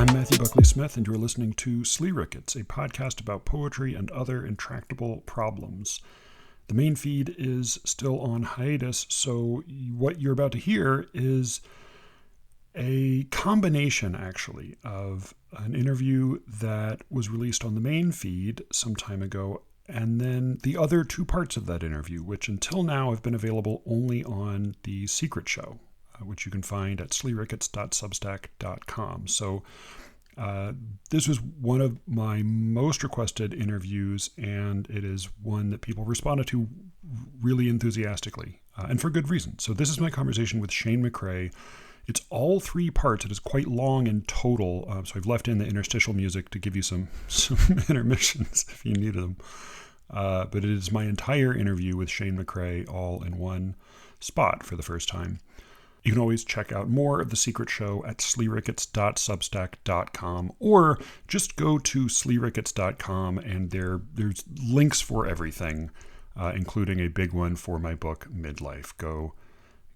I'm Matthew Buckley Smith, and you're listening to Slee Rickets, a podcast about poetry and other intractable problems. The main feed is still on hiatus, so what you're about to hear is a combination, actually, of an interview that was released on the main feed some time ago, and then the other two parts of that interview, which until now have been available only on the Secret Show, which you can find at sleerickets.substack.com. So this was one of my most requested interviews, and it is one that people responded to really enthusiastically, and for good reason. So this is my conversation with Shane McCrae. It's all three parts. It is quite long in total, so I've left in the interstitial music to give you some intermissions if you needed them. But it is my entire interview with Shane McCrae all in one spot for the first time. You can always check out more of The Secret Show at sleerickets.substack.com, or just go to sleerickets.com, and there's links for everything, including a big one for my book, Midlife. Go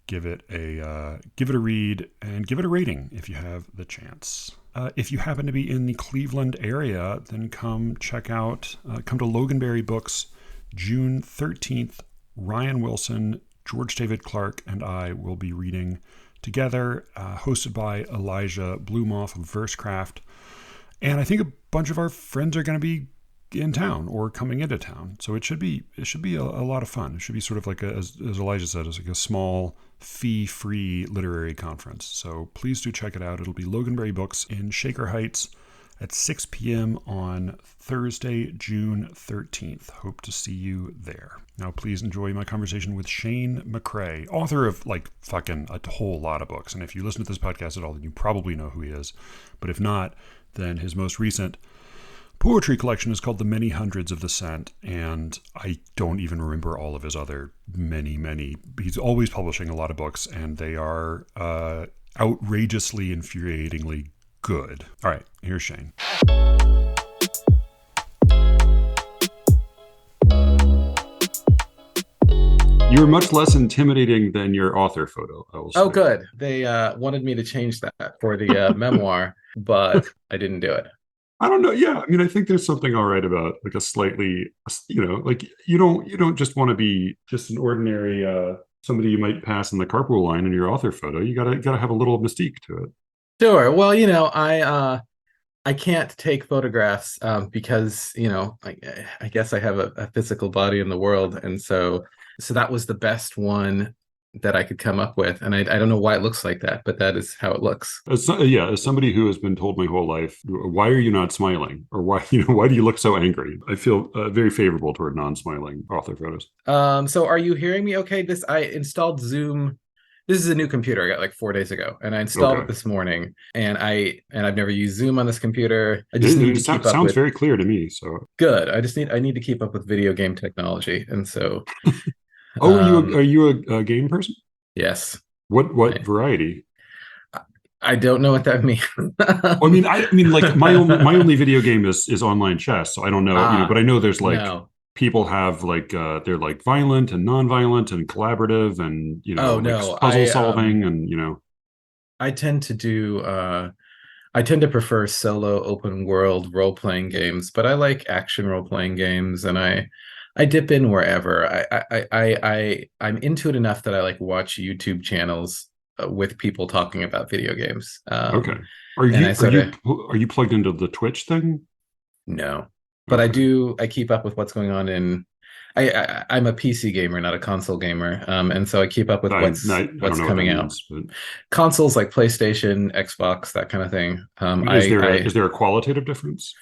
give it a read and give it a rating if you have the chance. If you happen to be in the Cleveland area, then come to Loganberry Books, June 13th. Ryan Wilson, George David Clark, and I will be reading together, hosted by Elijah Blumoff of Versecraft. And I think a bunch of our friends are going to be in town or coming into town. So it should be a lot of fun. It should be sort of like, as Elijah said, it's like a small fee-free literary conference. So please do check it out. It'll be Loganberry Books in Shaker Heights at 6 p.m. on Thursday, June 13th. Hope to see you there. Now, please enjoy my conversation with Shane McCrae, author of like fucking a whole lot of books. And if you listen to this podcast at all, then you probably know who he is. But if not, then his most recent poetry collection is called The Many Hundreds of the Cent, and I don't even remember all of his other many. He's always publishing a lot of books, and they are outrageously, infuriatingly good. All right, here's Shane. You were much less intimidating than your author photo, I will say. Oh, good. They wanted me to change that for the memoir, but I didn't do it. I don't know. Yeah, I mean, I think there's something all right about like a slightly, like you don't just want to be just an ordinary somebody you might pass in the carpool line in your author photo. You gotta have a little mystique to it. Sure. Well, I can't take photographs because I guess I have a physical body in the world, and so that was the best one that I could come up with, and I don't know why it looks like that, but that is how it looks. As somebody who has been told my whole life, why are you not smiling, or why do you look so angry? I feel very favorable toward non-smiling author photos. So are you hearing me? Okay, I installed Zoom. This is a new computer I got like 4 days ago, and I installed it this morning. And I've never used Zoom on this computer. I just need to keep up. Sounds very clear to me. So good. I need to keep up with video game technology, and so. Are you a game person? Yes. What variety? I don't know what that means. I mean, like my only video game is online chess, so I don't know. But I know there's like. No. People have like they're like violent and non-violent and collaborative and puzzle solving and I tend to prefer solo open world role-playing games, but I like action role-playing games, and I dip in wherever. I'm into it enough that I like watch YouTube channels with people talking about video games. Okay. Are you plugged into the Twitch thing? No. But okay. I keep up with what's going on I'm a PC gamer, not a console gamer. And so I keep up with what's coming out. But... Consoles like PlayStation, Xbox, that kind of thing. Is there a qualitative difference?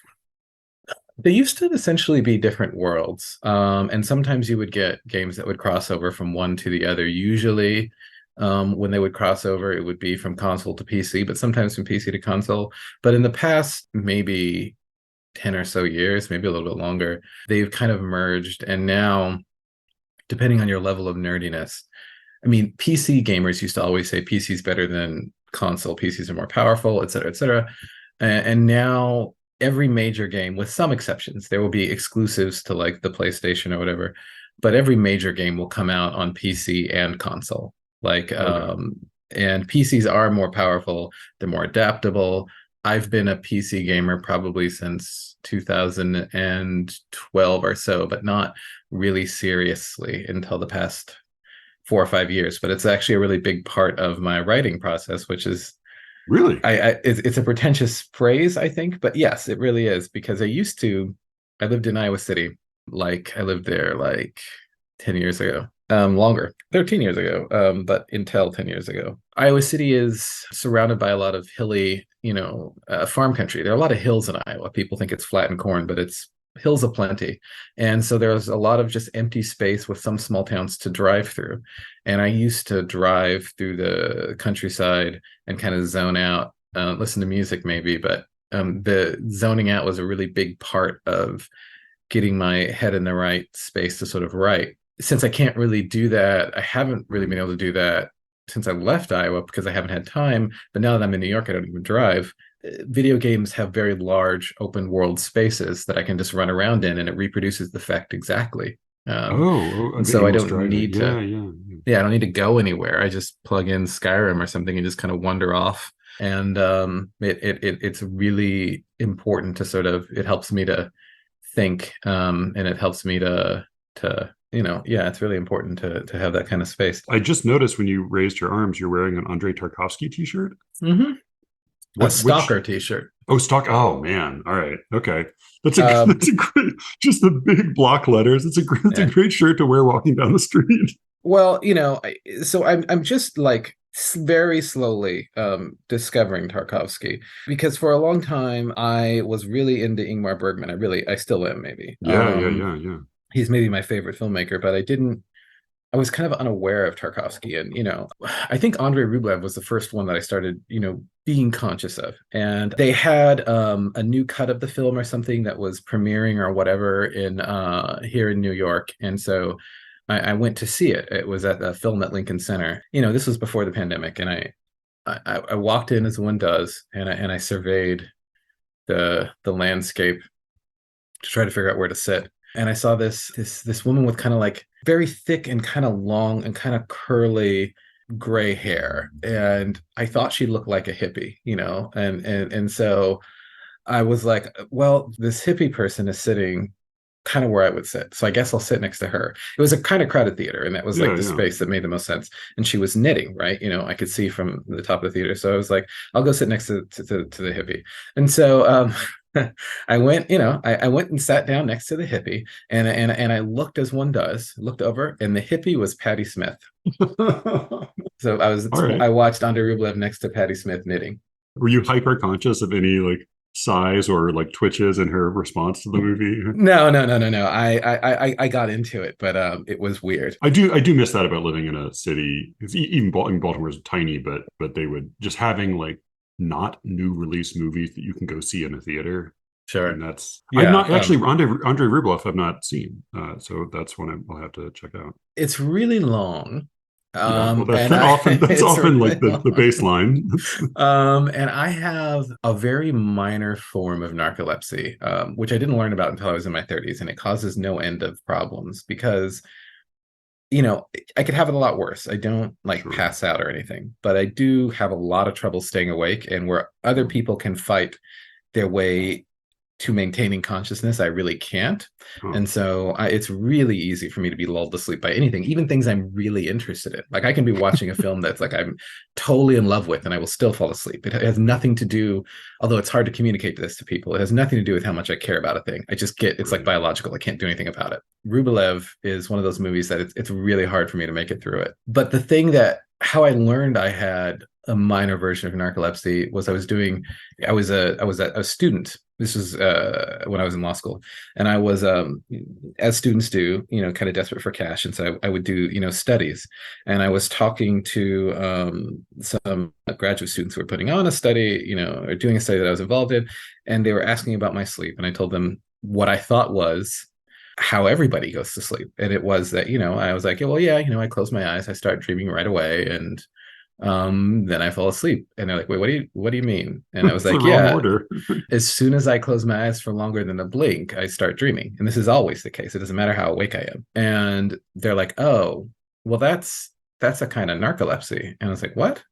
They used to essentially be different worlds. And sometimes you would get games that would cross over from one to the other. Usually when they would cross over, it would be from console to PC, but sometimes from PC to console. But in the past, maybe 10 or so years, maybe a little bit longer, they've kind of merged. And now, depending on your level of nerdiness, I mean, PC gamers used to always say PC is better than console, PCs are more powerful, et cetera, et cetera. And now every major game, with some exceptions, there will be exclusives to like the PlayStation or whatever, but every major game will come out on PC and console. And PCs are more powerful, they're more adaptable. I've been a PC gamer probably since 2012 or so, but not really seriously until the past 4 or 5 years. But it's actually a really big part of my writing process, which is Really? it's a pretentious phrase, I think, but yes, it really is because I lived in Iowa City, like I lived there like 10 years ago, longer, 13 years ago, but until 10 years ago. Iowa City is surrounded by a lot of hilly, farm country. There are a lot of hills in Iowa. People think it's flat and corn, but it's hills aplenty. And so there's a lot of just empty space with some small towns to drive through. And I used to drive through the countryside and kind of zone out, listen to music maybe, but the zoning out was a really big part of getting my head in the right space to sort of write. Since I can't really do that, I haven't really been able to do that since I left Iowa because I haven't had time. But now that I'm in New York, I don't even drive. Video games have very large open world spaces that I can just run around in, and it reproduces the effect exactly. And so I Aimless don't driving. need Yeah, to, yeah, yeah. yeah, I don't need to go anywhere. I just plug in Skyrim or something and just kind of wander off. And it's really important to sort of, it helps me to think, and it helps me to yeah, it's really important to have that kind of space. I just noticed when you raised your arms, you're wearing an Andrei Tarkovsky t-shirt. Hmm. A Which stalker t-shirt. Oh, stock. Oh man. All right. Okay. Um, That's a great. Just the big block letters. It's a yeah. great shirt to wear walking down the street. Well, so I'm just like very slowly discovering Tarkovsky because for a long time I was really into Ingmar Bergman. I still am maybe. Yeah, yeah, yeah, yeah. He's maybe my favorite filmmaker, but I was kind of unaware of Tarkovsky. And, I think Andrei Rublev was the first one that I started, being conscious of. And they had a new cut of the film or something that was premiering or whatever in here in New York. And so I went to see it. It was at the film at Lincoln Center. This was before the pandemic. And I walked in as one does, and I surveyed the landscape to try to figure out where to sit. And I saw this woman with kind of like very thick and kind of long and kind of curly gray hair, and I thought she looked like a hippie, and so I was like, well, this hippie person is sitting kind of where I would sit. So I guess I'll sit next to her. It was a kind of crowded theater, and that was like Yeah, the yeah. space that made the most sense. And she was knitting, right? I could see from the top of the theater. So I was like, I'll go sit next to the hippie. And so I went, I went and sat down next to the hippie, and I looked as one does, looked over, and the hippie was Patti Smith. So All right. I watched Andrei Rublev next to Patti Smith knitting. Were you hyper conscious of any like sighs or like twitches in her response to the movie? No, no, no, no, no. I got into it, but it was weird. I do miss that about living in a city. Even Baltimore is tiny, but they would just having like not new release movies that you can go see in a theater. And Sure. that's I've Yeah. not actually Andrei Rublev I've not seen, so that's one I'll have to check out. It's really long. Yeah, well, And I that's it's often really like the long. baseline. And I have a very minor form of narcolepsy, which I didn't learn about until I was in my 30s, and it causes no end of problems because, I could have it a lot worse. I don't like Sure. pass out or anything, but I do have a lot of trouble staying awake, and where other Hmm. people can fight their way to maintaining consciousness, I really can't. Huh. And so it's really easy for me to be lulled to sleep by anything, even things I'm really interested in. Like I can be watching a film that's like I'm totally in love with, and I will still fall asleep. It has nothing to do, although it's hard to communicate this to people, it has nothing to do with how much I care about a thing. I just it's like Right. biological. I can't do anything about it. Rublev is one of those movies that it's really hard for me to make it through it. But the thing that how I learned I had a minor version of narcolepsy was I was a student. This was when I was in law school, and I was, as students do, kind of desperate for cash, and so I would do, studies. And I was talking to some graduate students who were putting on a study, or doing a study that I was involved in, and they were asking about my sleep, and I told them what I thought was how everybody goes to sleep, and it was that I was like, well, yeah, I close my eyes, I start dreaming right away, and then I fall asleep. And they're like, wait, what do you mean? And I was It's the like, wrong yeah, order. as soon as I close my eyes for longer than a blink, I start dreaming. And this is always the case. It doesn't matter how awake I am. And they're like, oh, well, that's a kind of narcolepsy. And I was like, what?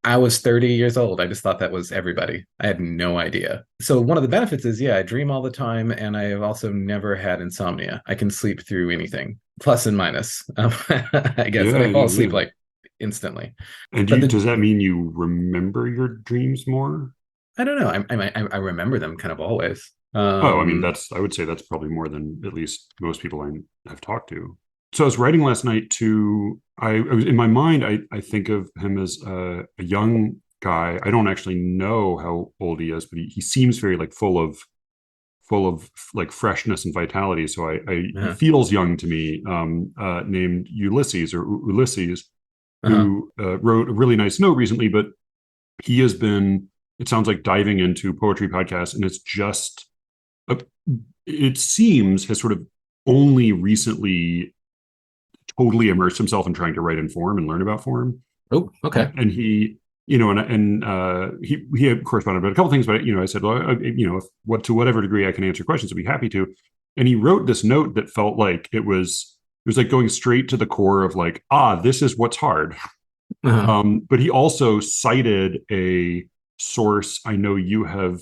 I was 30 years old. I just thought that was everybody. I had no idea. So one of the benefits is, yeah, I dream all the time, and I have also never had insomnia. I can sleep through anything, plus and minus, I guess, and Yeah, I fall yeah, asleep yeah. like instantly. And But does that mean you remember your dreams more? I don't know. I remember them kind of always. Oh, I mean, I would say that's probably more than at least most people I have talked to. So I was writing last night to, I was in my mind, I think of him as a young guy. I don't actually know how old he is, but he seems very like full of like freshness and vitality. So he uh-huh, feels young to me, named Ulysses or Ulysses, uh-huh. who wrote a really nice note recently, but he has been, it sounds like diving into poetry podcasts, and it's just, uh, it seems has sort of only recently totally immersed himself in trying to write in form and learn about form. Oh, okay. And he, you know, he had corresponded about a couple things, but I said, well, what to whatever degree I can answer questions, I'd be happy to. And he wrote this note that felt like it was like going straight to the core of like, this is what's hard. Uh-huh. But he also cited a source I know you have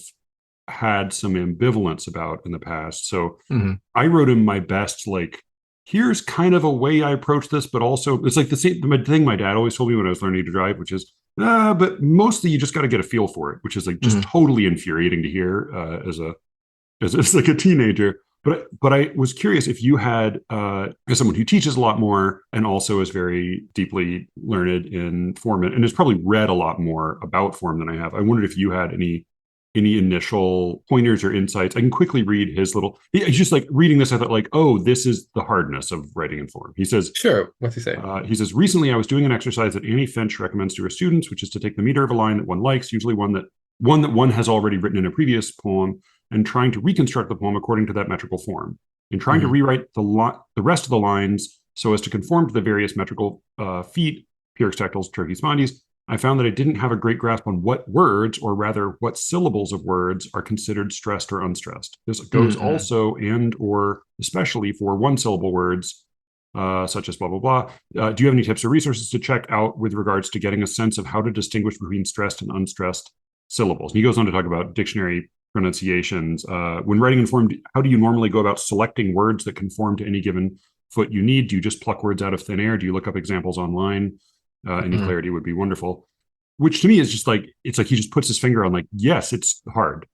had some ambivalence about in the past. So Hmm. I wrote him my best, like, here's kind of a way I approach this, but also it's like the same thing my dad always told me when I was learning to drive, which is, but mostly you just got to get a feel for it, which is like just Hmm. totally infuriating to hear as like a teenager. But I was curious if you had, as someone who teaches a lot more and also is very deeply learned in form and has probably read a lot more about form than I have. I wondered if you had any initial pointers or insights. I can quickly read his little. He's just like reading this. I thought like, oh, this is the hardness of writing in form. He says, Sure. What's he say? recently I was doing an exercise that Annie Finch recommends to her students, which is to take the meter of a line that one likes, usually one that one has already written in a previous poem, and trying to reconstruct the poem according to that metrical form. In trying to Hmm. rewrite the rest of the lines so as to conform to the various metrical feet, pyrrhic stactyls, terces spondys, I found that I didn't have a great grasp on what words, or rather what syllables of words, are considered stressed or unstressed. This goes Hmm. also and or especially for one syllable words, such as blah, blah, blah. Do you have any tips or resources to check out with regards to getting a sense of how to distinguish between stressed and unstressed syllables? And he goes on to talk about dictionary pronunciations. When writing in form, how do you normally go about selecting words that conform to any given foot you need? Do you just pluck words out of thin air? Do you look up examples online? Any Hmm. clarity would be wonderful. Which to me is just like, it's like he just puts his finger on like, yes, it's hard.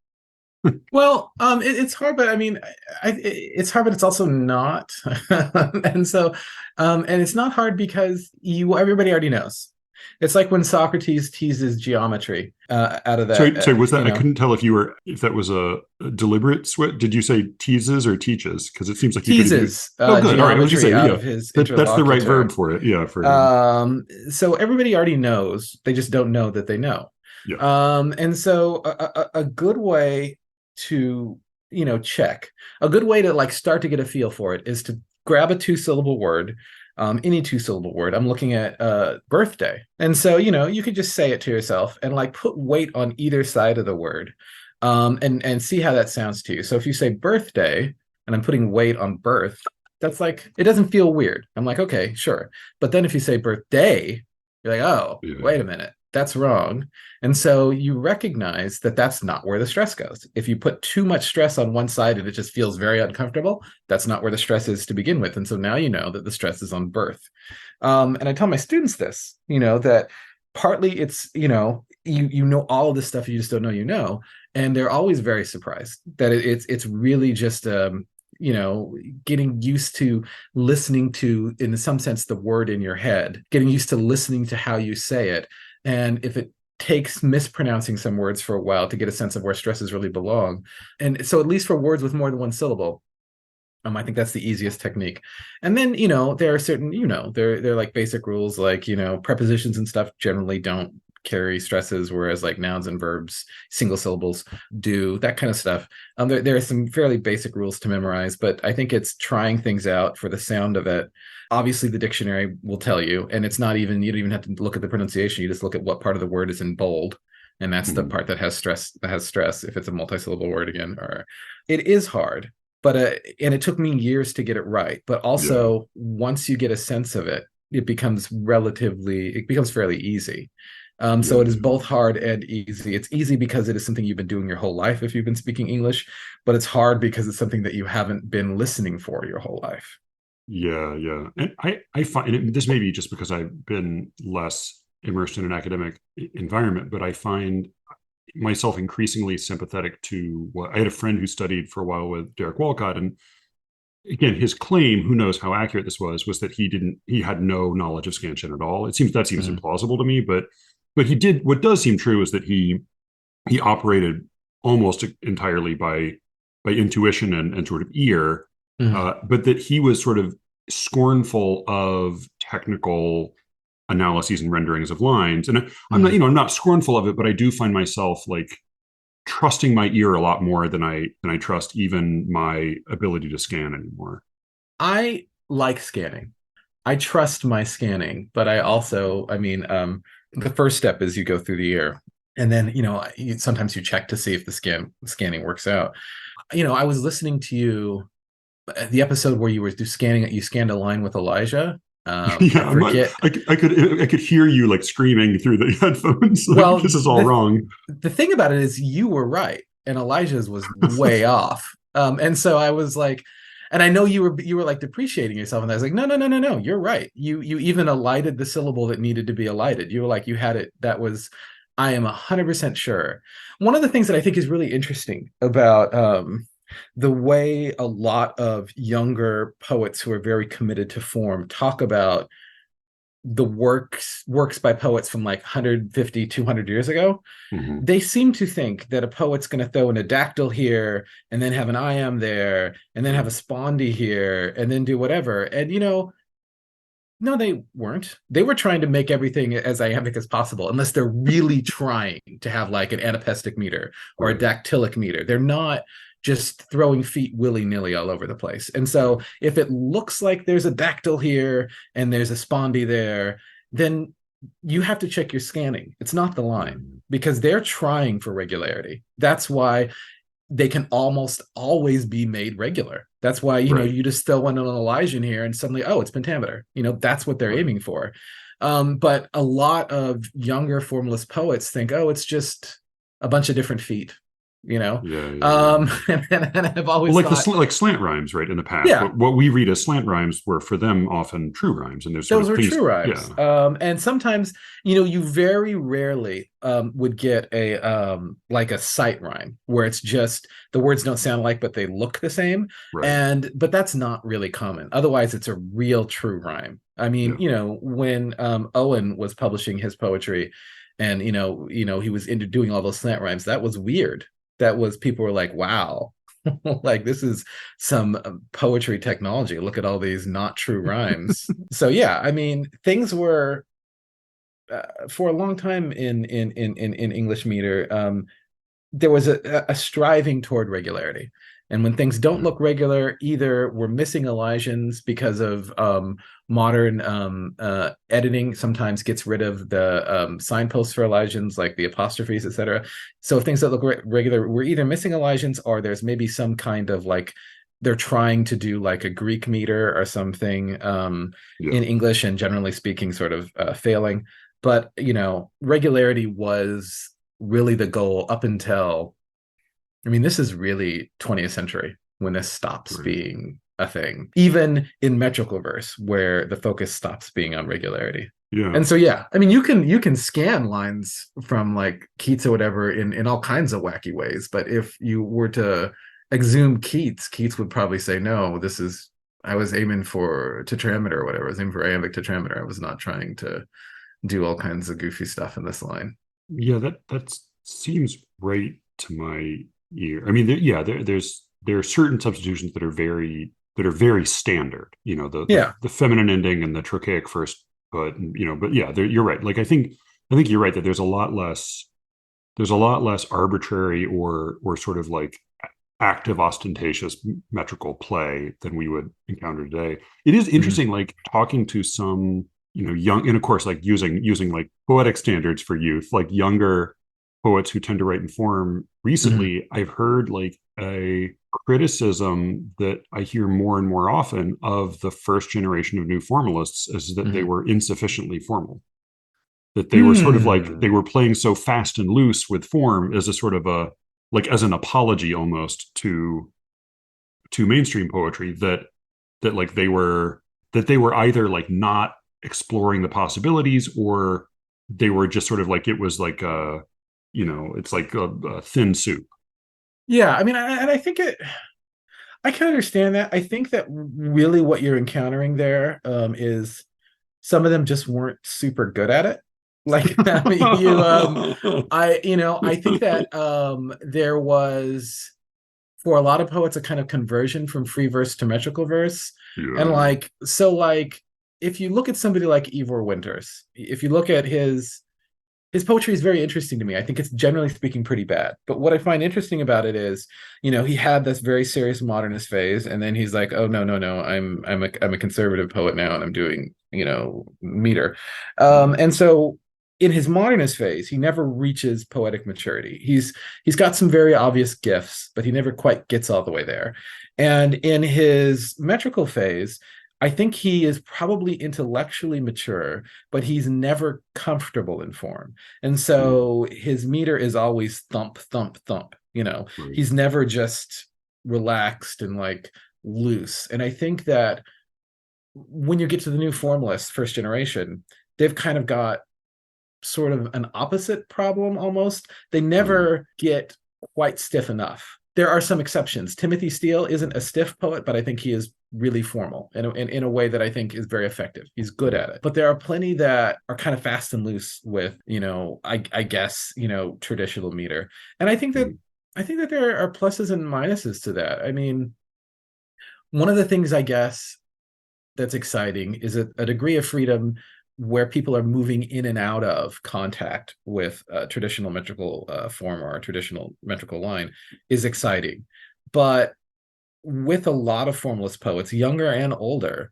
Well, it's hard, but I mean, it's hard, but it's also not. And so, and it's not hard because everybody already knows. It's like when Socrates teases geometry out of that, Sorry, was that, I couldn't tell if that was a deliberate switch. Did you say teases or teaches? Because it seems like you could either. teases Oh, good. All right. I was just geometry saying, out yeah, of his that's the right verb interlocutor. for it. Yeah, for him. So everybody already knows. They just don't know that they know. Yeah. And so a good way to, check, a good way to like start to get a feel for it is to grab a two-syllable word, any two-syllable word. I'm looking at birthday. And so, you could just say it to yourself and like put weight on either side of the word, and see how that sounds to you. So if you say birthday and I'm putting weight on birth, that's like, it doesn't feel weird. I'm like, okay, sure. But then if you say birthday, you're like, oh, Yeah. wait a minute, that's wrong. And so you recognize that that's not where the stress goes. If you put too much stress on one side and it just feels very uncomfortable, that's not where the stress is to begin with. And so now you know that the stress is on birth. And I tell my students this, that partly it's, you know all of this stuff, you just don't know, and they're always very surprised that it's really just getting used to listening to, in some sense, the word in your head, getting used to listening to how you say it. And if it takes mispronouncing some words for a while to get a sense of where stresses really belong. And so at least for words with more than one syllable, I think that's the easiest technique. And then, there are certain, they're like basic rules, like, prepositions and stuff generally don't carry stresses, whereas like nouns and verbs, single syllables do, that kind of stuff. There are some fairly basic rules to memorize, but I think it's trying things out for the sound of it. Obviously, the dictionary will tell you, and it's not even, you don't even have to look at the pronunciation. You just look at what part of the word is in bold. And that's the Mhm. part that has stress, if it's a multi-syllable word again. Or it is hard, but and it took me years to get it right. But Yeah. also, once you get a sense of it, it becomes fairly easy. So Yeah, it is yeah. both hard and easy. It's easy because it is something you've been doing your whole life if you've been speaking English, but it's hard because it's something that you haven't been listening for your whole life. Yeah, yeah. And I find, and this may be just because I've been less immersed in an academic environment, but I find myself increasingly sympathetic to what I had a friend who studied for a while with Derek Walcott. And again, his claim, who knows how accurate this was that he had no knowledge of Scanshin at all. That seems Mhm. implausible to me, but he did, what does seem true is that he operated almost entirely by intuition and sort of ear, Mhm. but that he was sort of scornful of technical analyses and renderings of lines. And I'm not, Mhm. I'm not scornful of it, but I do find myself like trusting my ear a lot more than I trust even my ability to scan anymore. I like scanning. I trust my scanning, but I also, I mean, the first step is you go through the ear, and then sometimes you check to see if the scanning works out. I was listening to you the episode where you were do scanning you scanned a line with Elijah. I Yeah, forget. I could hear you like screaming through the headphones, like Well, this is all the wrong. the thing about it is you were right, and Elijah's was way off. And so I was like, and I know you were like depreciating yourself, and I was like, no, no, no, no, no, you're right. You even alighted the syllable that needed to be alighted. You were like, you had it. That was, I am 100% sure. One of the things that I think is really interesting about the way a lot of younger poets who are very committed to form talk about the works by poets from like 150 200 years ago. Mhm. They seem to think that a poet's going to throw in a dactyl here and then have an iamb there and then have a Right. spondy here and then do whatever. And no, they weren't. They were trying to make everything as iambic as possible, unless they're really trying to have like an anapestic meter or a Right. dactylic meter. They're not just throwing feet willy-nilly all over the place. And Yeah. so if it looks like there's a dactyl here and there's a spondy there, then you have to check your scanning. It's not the Yeah. line because they're trying for regularity. That's why they can almost always be made regular. That's why, Right. you just throw in an Elijah here and suddenly, oh, it's pentameter. That's what they're Right. aiming for. But a lot of younger formalist poets think, oh, it's just a bunch of different feet, you know? Yeah. Yeah. Yeah. And I've Well, always like thought, like slant rhymes, right? In the past, yeah, what we read as slant rhymes were for them often true rhymes, and there's sort those of were things. true rhymes. Yeah. And sometimes, you very rarely would get a like a sight rhyme where it's just the words don't sound alike, but they look the same. Right. But that's not really common. Otherwise, it's a real true rhyme. I mean, Yeah. when Owen was publishing his poetry, and he was into doing all those slant rhymes, that was weird. That was people were like, wow. Like this is some poetry technology. Look at all these not true rhymes. So yeah, I mean, things were for a long time in English meter. There was a striving toward regularity. And when things don't Yeah. look regular, either we're missing elisions because of modern editing sometimes gets rid of the signposts for elisions, like the apostrophes, etc. So if things don't look regular, we're either missing elisions or there's maybe some kind of like they're trying to do like a Greek meter or something Yeah. in English and generally speaking, sort of failing. But regularity was really the goal up until, I mean, this is really 20th century when this stops Right. being a thing, even in metrical verse where the focus stops being on regularity. Yeah. And so yeah, I mean, you can scan lines from like Keats or whatever in all kinds of wacky ways, but if you were to exhume Keats would probably say no, this is, I was aiming for tetrameter or whatever. I was aiming for iambic tetrameter. I was not trying to do all kinds of goofy stuff in this line. Yeah. That seems right to my ear. I mean, yeah. There are certain substitutions that are very standard. Yeah. The feminine ending and the trochaic first, but yeah, you're right. Like I think you're right that there's a lot less arbitrary or sort of like active ostentatious metrical play than we would encounter today. It is Mhm. interesting, like talking to some young, and of course like using like poetic standards for youth, like younger poets who tend to write in form. Mhm. Recently I've heard like a criticism that I hear more and more often of the first generation of new formalists is that they Mhm. were insufficiently formal. that they were sort of like Hmm. they were playing so fast and loose with form as a sort of a like as an apology almost to mainstream poetry that like they were either like not exploring the possibilities or they were just sort of like it was like a it's like a thin soup. Yeah, I mean, and I think I can understand that. I think that really what you're encountering there is some of them just weren't super good at it. Like, I mean, I think that there was for a lot of poets a kind of conversion from free verse to metrical verse, and Yeah, like if you look at somebody like Ivor Winters, if you look at his poetry is very interesting to me. I think it's generally speaking pretty bad. But what I find interesting about it is, he had this very serious modernist phase, and then he's like, oh no, no, no, I'm a conservative poet now, and I'm doing, meter. And so in his modernist phase, he never reaches poetic maturity. He's got some very obvious gifts, but he never quite gets all the way there. And in his metrical phase, I think he is probably intellectually mature, but he's never comfortable in form. And yeah, so his meter is always thump, thump, thump. right, He's never just relaxed and like loose. And I think that when you get to the new formalists, first generation, they've kind of got sort of an opposite problem almost. They right, never get quite stiff enough. There are some exceptions. Timothy Steele isn't a stiff poet, but I think he is really formal in a way that I think is very effective. He's good right, at it. But there are plenty that are kind of fast and loose with, I guess, traditional meter. And right. I think that there are pluses and minuses to that. I mean, one of the things I guess that's exciting is a degree of freedom where people are moving in and out of contact with a traditional metrical form or a traditional metrical line is exciting. But with a lot of formalist poets, younger and older,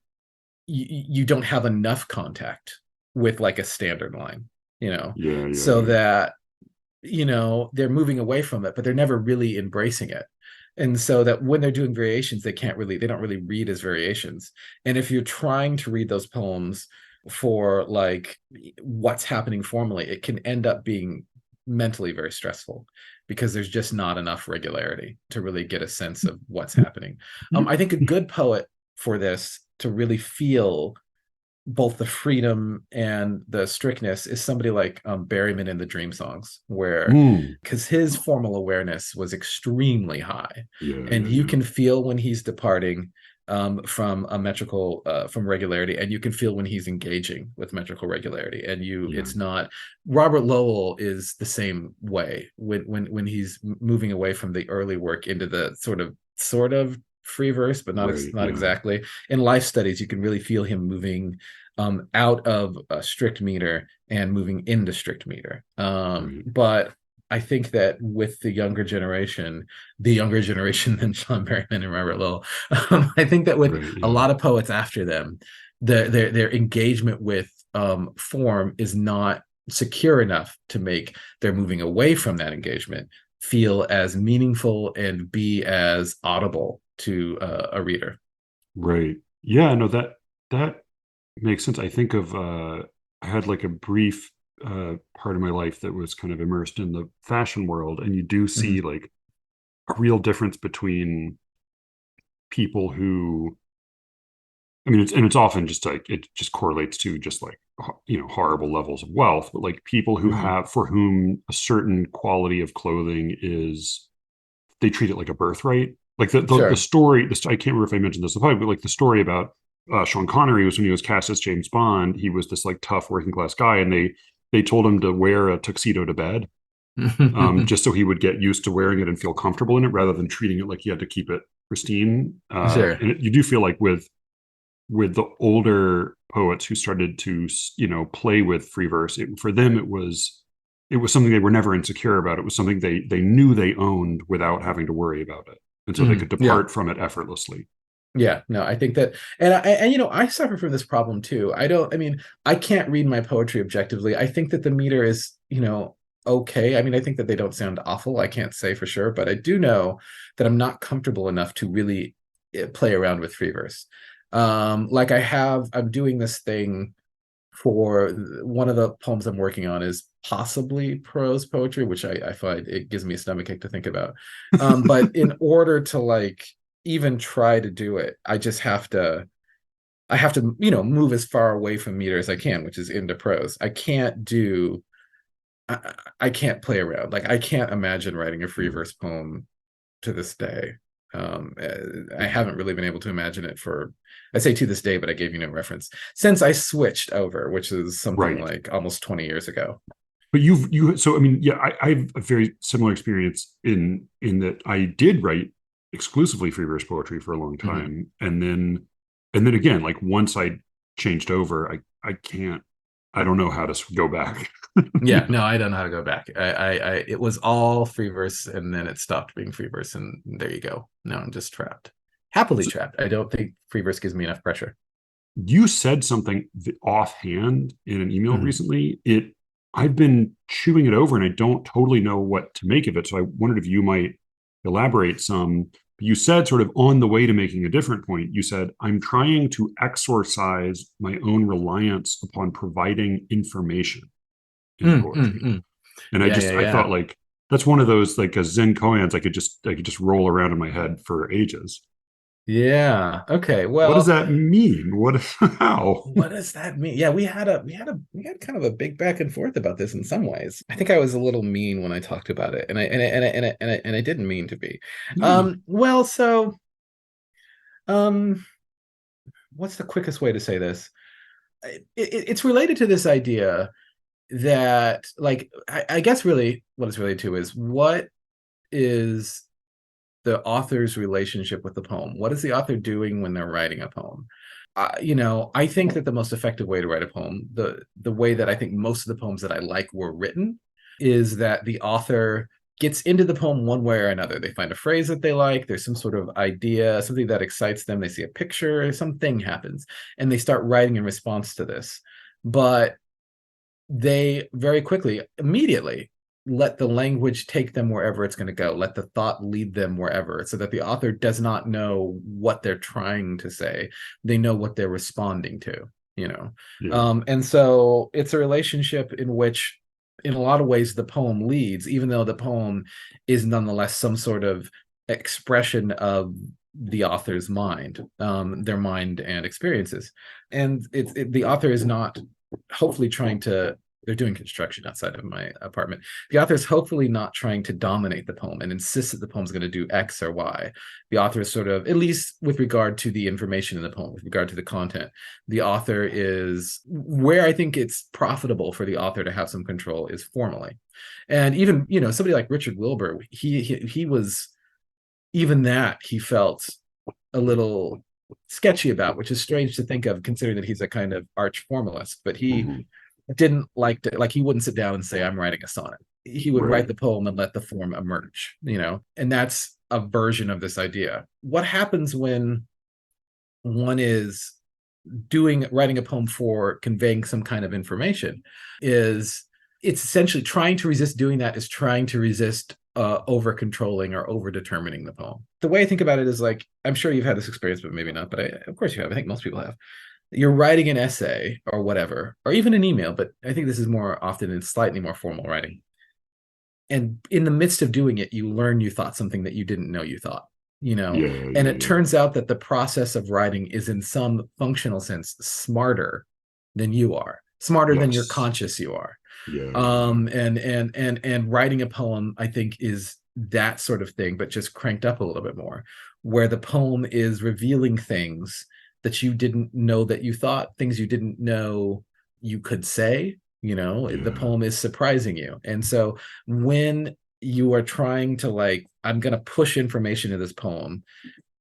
you don't have enough contact with like a standard line, Yeah, yeah, so yeah. that they're moving away from it, but they're never really embracing it. And so that when they're doing variations, they don't really read as variations. And if you're trying to read those poems for like what's happening formally, it can end up being mentally very stressful because there's just not enough regularity to really get a sense of what's happening. I think a good poet for this to really feel both the freedom and the strictness is somebody like Berryman in the Dream Songs, where Mm, because his formal awareness was extremely high, yeah, and yeah, you yeah, can feel when he's departing from a metrical from regularity, and you can feel when he's engaging with metrical regularity, and yeah, it's not. Robert Lowell is the same way when he's moving away from the early work into the sort of free verse, but right, not yeah, exactly. In Life Studies, you can really feel him moving out of a strict meter and moving into strict meter. right, But I think that with the younger generation than Sean Berryman and Robert Lowell, I think that with right, a yeah, lot of poets after them, their engagement with form is not secure enough to make their moving away from that engagement feel as meaningful and be as audible to a reader. right. Yeah, no, that makes sense. I think of I had like a brief part of my life that was kind of immersed in the fashion world, and you do see Mhm. like a real difference between people who I mean it's often just like it just correlates to just like horrible levels of wealth, but like people who Mhm. have for whom a certain quality of clothing is they treat it like a birthright. Like the Sure. story, I can't remember if I mentioned this in the public, but like the story about Sean Connery was when he was cast as James Bond, he was this like tough working class guy, and they told him to wear a tuxedo to bed, just so he would get used to wearing it and feel comfortable in it, rather than treating it like he had to keep it pristine. Sure. You do feel like with the older poets who started to play with free verse, for them it was something they were never insecure about. It was something they knew they owned without having to worry about it, and so they could Yeah. depart from it effortlessly. Yeah. No, I think that, and I suffer from this problem too. I mean, I can't read my poetry objectively. I think that the meter is, okay. I mean, I think that they don't sound awful. I can't say for sure, but I do know that I'm not comfortable enough to really play around with free verse. I'm doing this thing for one of the poems I'm working on is possibly prose poetry, which I find it gives me a stomachache to think about. But in order to like even try to do it, I have to, move as far away from meter as I can, which is into prose. I can't play around. Like I can't imagine writing a free verse poem to this day. I haven't really been able to imagine it for, I say to this day, but I gave you no reference since I switched over, which is something Right. like almost 20 years ago. But so I mean, yeah, I have a very similar experience in that I did write exclusively free verse poetry for a long Mhm. time, and then again, like once I changed over, I can't, I don't know how to go back. Yeah, no, I don't know how to go back. It was all free verse, and then it stopped being free verse, and there you go. Now I'm just trapped, happily So trapped. I don't think free verse gives me enough pressure. you said something offhand in an email Mhm. recently. I've been chewing it over and I don't totally know what to make of it. So I wondered if you might elaborate some. You said, sort of on the way to making a different point, you said, I'm trying to exorcise my own reliance upon providing information in Mm, mm, poetry. mm. And Yeah, yeah, I yeah. thought, like, that's one of those like a Zen koans I could just roll around in my head for ages. Yeah. Okay. What does Well, that mean? What how? what does that mean? Yeah, we had kind of a big back and forth about this in some ways. I think I was a little mean when I talked about it, and I didn't mean to be. No. Well, so um, what's the quickest way to say this? It's related to this idea that, like, I guess really what it's related to is what is the author's relationship with the poem? What is the author doing when they're writing a poem? I think that the most effective way to write a poem, the way that I think most of the poems that I like were written, is that the author gets into the poem one way or another. They find a phrase that they like, there's some sort of idea, something that excites them, they see a picture, something happens, and they start writing in response to this. But they very quickly, immediately, let the language take them wherever it's going to go, let the thought lead them wherever, so that the author does not know what they're trying to say. They know what they're responding to, you know. Yeah. And so it's a relationship in which, in a lot of ways, the poem leads, even though the poem is nonetheless some sort of expression of the author's mind, their mind and experiences. And the author is not, hopefully, trying to, they're doing construction outside of my apartment. The author is hopefully not trying to dominate the poem and insist that the poem's going to do X or Y. The author is sort of, at least with regard to the information in the poem, with regard to the content, the author is, where I think it's profitable for the author to have some control is formally. And even, somebody like Richard Wilbur, he was, even that he felt a little sketchy about, which is strange to think of considering that he's a kind of arch formalist. But he Mhm. didn't like to, like, he wouldn't sit down and say, I'm writing a sonnet. He would write Right. the poem and let the form emerge, and that's a version of this idea. What happens when one is writing a poem for conveying some kind of information is, it's essentially trying to resist doing that, is trying to resist over controlling or over determining the poem. The way I think about it is, like, I'm sure you've had this experience, but maybe not, but of course you have. I think most people have. You're writing an essay or whatever, or even an email, but I think this is more often in slightly more formal writing. And in the midst of doing it, you learn you thought something that you didn't know you thought, Yeah, and yeah, it yeah. turns out that the process of writing is, in some functional sense, smarter than you are, smarter than you're Yes. conscious you are. Yeah, yeah, yeah. And writing a poem, I think, is that sort of thing, but just cranked up a little bit more, where the poem is revealing things that you didn't know that you thought, things you didn't know you could say. The Yeah. poem is surprising you. And so when you are trying to, like, I'm going to push information in this poem,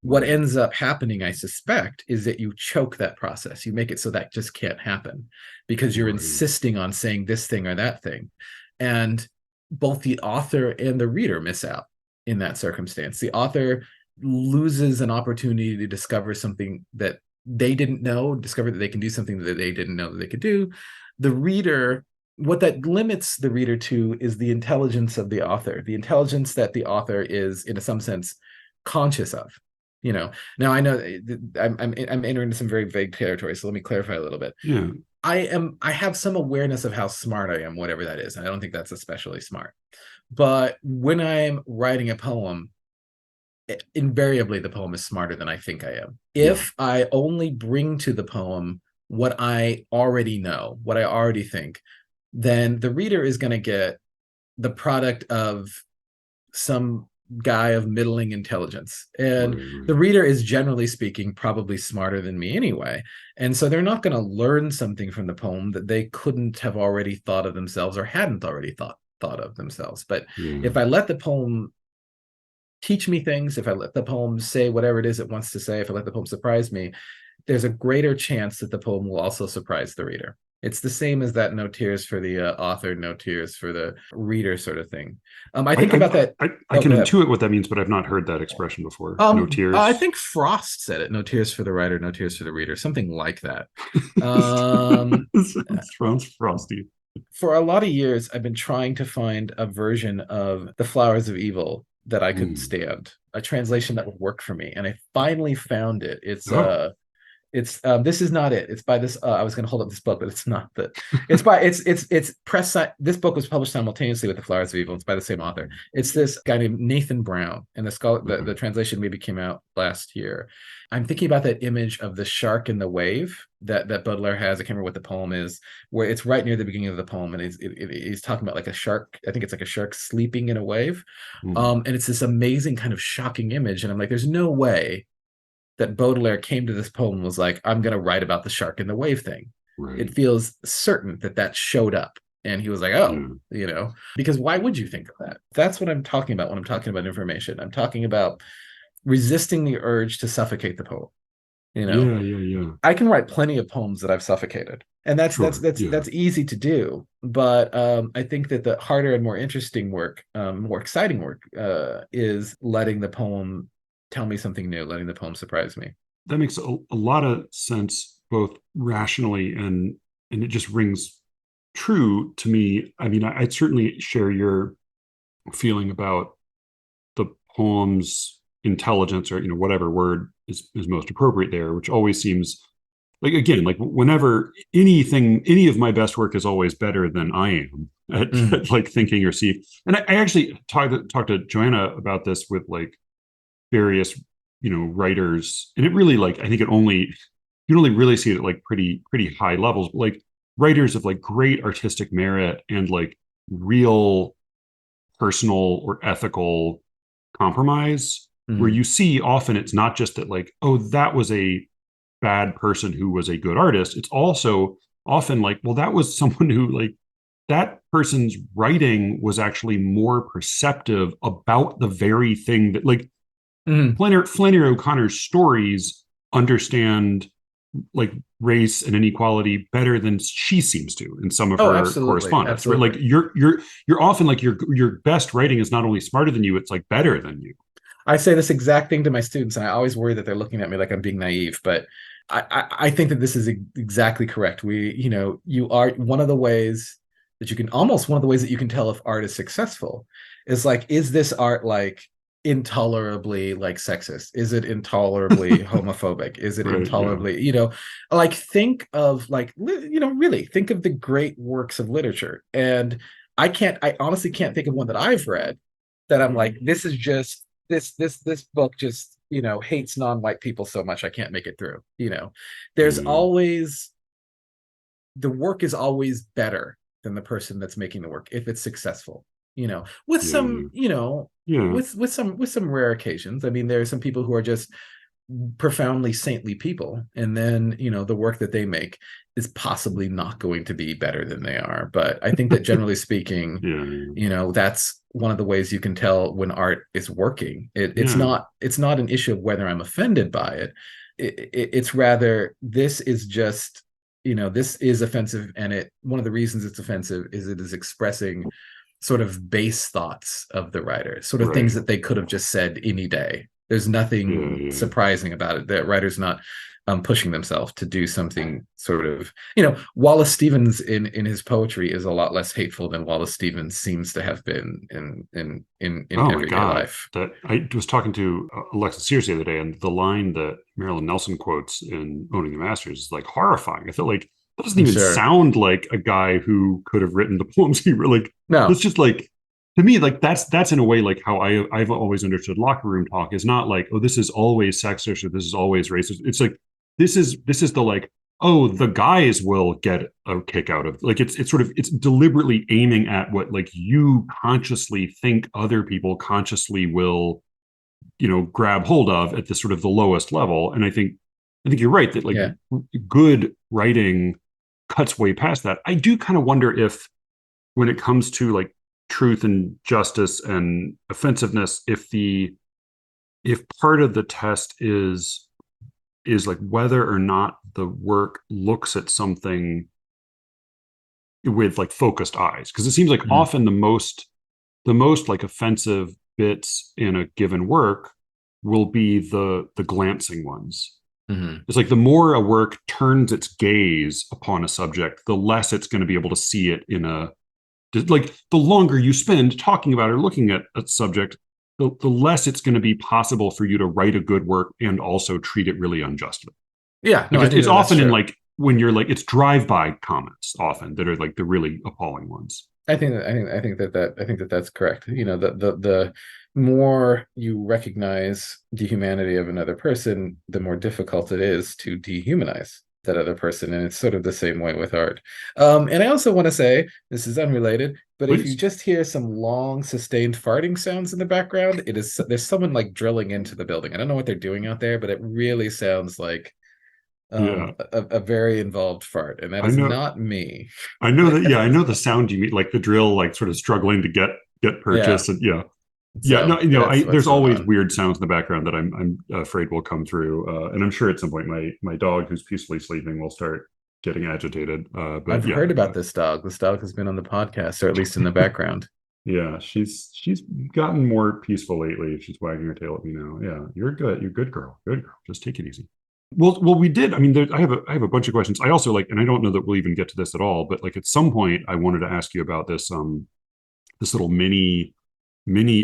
what Right. ends up happening, I suspect, is that you choke that process. You make it so that just can't happen because you're Right. insisting on saying this thing or that thing. And both the author and the reader miss out in that circumstance. The author loses an opportunity to discover something that they didn't know, discover that they can do something that they didn't know that they could do. The reader, what that limits the reader to is the intelligence of the author, the intelligence that the author is, in some sense, conscious of. Now I know I'm entering into some very vague territory, so let me clarify a little bit. Yeah. I have some awareness of how smart I am, whatever that is. And I don't think that's especially smart. But when I'm writing a poem, invariably the poem is smarter than I think I am. Yeah. If I only bring to the poem what I already know, what I already think, then the reader is going to get the product of some guy of middling intelligence. And Right. the Right. reader is, generally speaking, probably smarter than me anyway. And so they're not going to learn something from the poem that they couldn't have already thought of themselves or hadn't already thought of themselves. But Yeah. if I let the poem teach me things, if I let the poem say whatever it is it wants to say, if I let the poem surprise me, there's a greater chance that the poem will also surprise the reader. It's the same as that no tears for the author, no tears for the reader sort of thing. I think about that. I Oh, can go ahead. intuit what that means, but I've not heard that expression before. No I tears. think Frost said it. No tears for the writer, no tears for the reader, something like that. Um, Sounds frosty. for a lot of years, I've been trying to find a version of The Flowers of Evil that I could Mm. stand, a translation that would work for me, and I finally found it. Oh. It's this is not it. It's by this. I was going to hold up this book, but it's not the. It's by it's press. This book was published simultaneously with The Flowers of Evil. It's by the same author. It's this guy named Nathan Brown, and the Okay. translation maybe came out last year. I'm thinking about that image of the shark in the wave that Baudelaire has. I can't remember what the poem is, where it's right near the beginning of the poem, and he's talking about like a shark. I think it's like a shark sleeping in a wave, Mm. and it's this amazing kind of shocking image. And I'm like, there's no way that Baudelaire came to this poem and was like, I'm going to write about the shark in the wave thing. It Right. feels certain that that showed up. And he was like, oh, Yeah. because why would you think of that? That's what I'm talking about when I'm talking about information. I'm talking about resisting the urge to suffocate the poem. You know, Yeah. Yeah. Yeah. I can write plenty of poems that I've suffocated, and Sure. Yeah. that's easy to do. But I think that the harder and more interesting work, more exciting work, is letting the poem tell me something new, letting the poem surprise me. That makes a lot of sense, both rationally and it just rings true to me. I mean, I certainly share your feeling about the poem's intelligence, or whatever word is most appropriate there, which always seems like, again, like whenever any of my best work is always better than I am Mm. at like thinking or see. And I actually talked to Joanna about this with like various writers, and it really, like, I think it only you can only really see it at like pretty high levels, but like writers of like great artistic merit and like real personal or ethical compromise, where Mm. you see often it's not just that, like, oh, that was a bad person who was a good artist. It's also often like, well, that was someone who, like, that person's writing was actually more perceptive about the very thing that, like, Mm. Flannery O'Connor's stories understand like race and inequality better than she seems to in some of Oh, her absolutely, correspondence, right? Like absolutely. you're often like your best writing is not only smarter than you, it's like better than you. I say this exact thing to my students, and I always worry that they're looking at me like I'm being naive, but I think that this is exactly correct. You are one of the ways that you can almost one of the ways that you can tell if art is successful is like, is this art like intolerably like sexist? Is it intolerably homophobic? Is it Right. Yeah. intolerably, like think of like, really think of the great works of literature. And I honestly can't think of one that I've read that I'm like, this is just this book just hates non-white people so much I can't make it through. There's Yeah. always the work is always better than the person that's making the work if it's successful. With Yeah. some Yeah. with some rare occasions. I mean, there are some people who are just profoundly saintly people, and then the work that they make is possibly not going to be better than they are. But I think that generally speaking, Yeah. that's one of the ways you can tell when art is working. Yeah. It's not an issue of whether I'm offended by it. It's rather, this is just, this is offensive, and it one of the reasons it's offensive is it is expressing sort of base thoughts of the writer, sort of things Right. that they could have just said any day. There's Yeah. nothing Yeah. surprising about it. The writer's not pushing themselves to do something sort of, Wallace Stevens in his poetry is a lot less hateful than Wallace Stevens seems to have been in Oh my everyday God. life. That I was talking to Alexis Sears the other day, and the line that Marilyn Nelson quotes in Owning the Masters is like horrifying. I felt like doesn't I'm even sure. sound like a guy who could have written the poems he wrote. Like No. that's just like to me, like that's in a way like how I've always understood locker room talk is not like, oh, this is always sexist or this is always racist. It's like this is the like, oh, the guys will get a kick out of like it's sort of it's deliberately aiming at what like you consciously think other people consciously will, grab hold of at this sort of the lowest level. And I think you're right that like Yeah. good writing cuts way past that. I do kind of wonder if when it comes to like truth and justice and offensiveness, if part of the test is like whether or not the work looks at something with like focused eyes. Because it seems like Mhm. often the most like offensive bits in a given work will be the glancing ones. Mhm. It's like the more a work turns its gaze upon a subject, the less it's going to be able to see it in a like the longer you spend talking about or looking at a subject, the less it's going to be possible for you to write a good work and also treat it really unjustly. Yeah, no, Like I think it's that that's often in true. like when you're like it's drive-by comments often that are like the really appalling ones. I think that that's correct. The more you recognize the humanity of another person, the more difficult it is to dehumanize that other person. And it's sort of the same way with art. And I also want to say, this is unrelated, but if you Please. just hear some long sustained farting sounds in the background, there's someone like drilling into the building. I don't know what they're doing out there, but it really sounds like Yeah. a very involved fart, and that I is know not me. I know that yeah, I know the sound you mean like the drill like sort of struggling to get Yeah, purchased and yeah. Yeah, no, so that's what's there's going always on. weird sounds in the background that I'm afraid will come through, and I'm sure at some point my dog who's peacefully sleeping will start getting agitated. But I've yeah, heard about this dog. This dog has been on the podcast, or at least in the background. yeah, she's gotten more peaceful lately. She's wagging her tail at me now. Yeah, you're good. You're good girl. Good girl. Just take it easy. Well, we did. I mean, I have a bunch of questions. I also like, and I don't know that we'll even get to this at all. But like at some point, I wanted to ask you about this little mini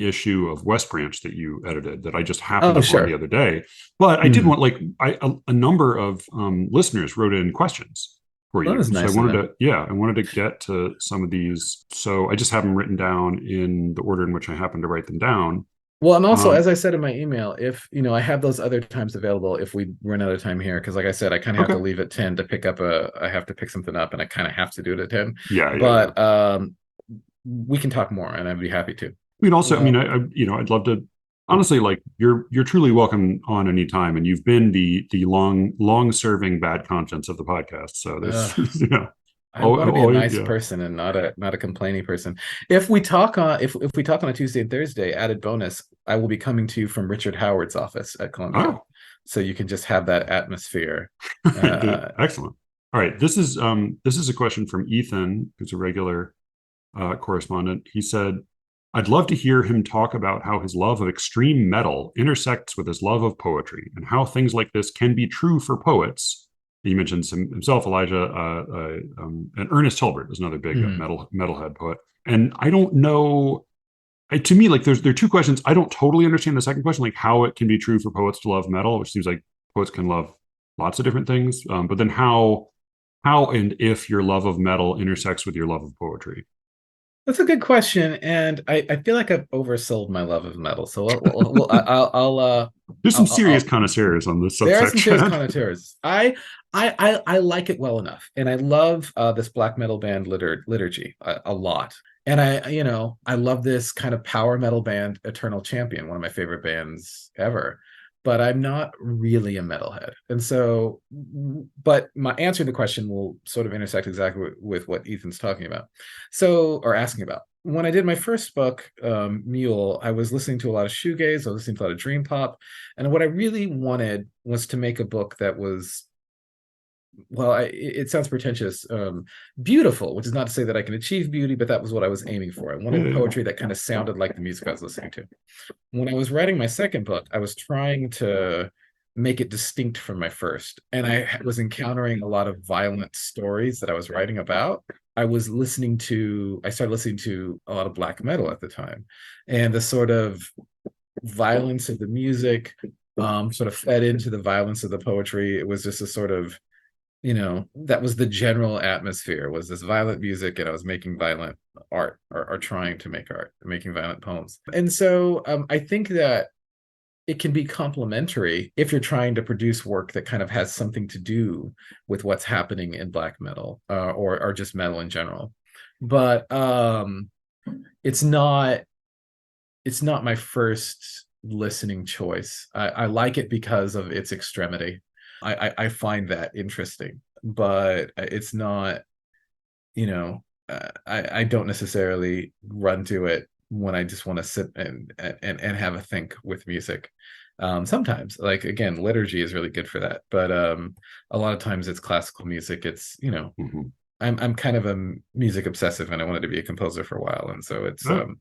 issue of West Branch that you edited that I just happened Oh, upon the sure. other day. But I did Hmm. want like a number of listeners wrote in questions for Well, that you, was so I nice of wanted them. to I wanted to get to some of these. So I just have them written down in the order in which I happen to write them down. Well, and also, Um, as I said in my email, if I have those other times available, if we run out of time here, because like I said, I kind of have to okay, leave at 10 to pick up I have to pick something up, and I kind of have to do it at 10. yeah. But we can talk more, and I'd be happy to. We'd also, I mean, Uh, I'd love to. Honestly, like you're truly welcome on any time, and you've been the long serving bad conscience of the podcast. So uh, there's, I want to be a nice yeah. person and not a complaining person. If we talk on if we talk on a Tuesday and Thursday, added bonus, I will be coming to you from Richard Howard's office at Columbia, Oh, so you can just have that atmosphere. Uh, excellent. All right, this is a question from Ethan, who's a regular correspondent. He said, "I'd love to hear him talk about how his love of extreme metal intersects with his love of poetry, and how things like this can be true for poets." He mentions himself, Elijah, and Ernest Hilbert is another big mhm. metalhead poet. And I don't know. To me, like there are two questions. I don't totally understand the second question, like how it can be true for poets to love metal, which seems like poets can love lots of different things. But then how and if your love of metal intersects with your love of poetry. That's a good question, and I feel like I've oversold my love of metal. So There's some serious I'll connoisseurs on this there are Substack some serious chat. connoisseurs. I like it well enough, and I love this black metal band liturgy a lot. And I love this kind of power metal band, Eternal Champion, one of my favorite bands ever. But I'm not really a metalhead, and so, but my answer to the question will sort of intersect exactly with what Ethan's talking about, so or asking about. When I did my first book, Mule, I was listening to a lot of shoegaze, I was listening to a lot of dream pop, and what I really wanted was to make a book that was, well, it sounds pretentious, beautiful, which is not to say that I can achieve beauty, but that was what I was aiming for. I wanted Yeah, poetry that kind of sounded like the music I was listening to. When I was writing my second book, I was trying to make it distinct from my first, and I was encountering a lot of violent stories that I was writing about. I started listening to a lot of black metal at the time, and the sort of violence of the music sort of fed into the violence of the poetry. It was just a sort of that was the general atmosphere, was this violent music, and I was making violent art, or trying to make art, making violent poems. And so I think that it can be complementary if you're trying to produce work that kind of has something to do with what's happening in black metal, or just metal in general. But it's not it's not my first listening choice. I like it because of its extremity. I find that interesting, but it's not, I don't necessarily run to it when I just want to sit and have a think with music. Sometimes, like, again, liturgy is really good for that, but a lot of times it's classical music. It's, Hmm. I'm kind of a music obsessive, and I wanted to be a composer for a while, and so Oh,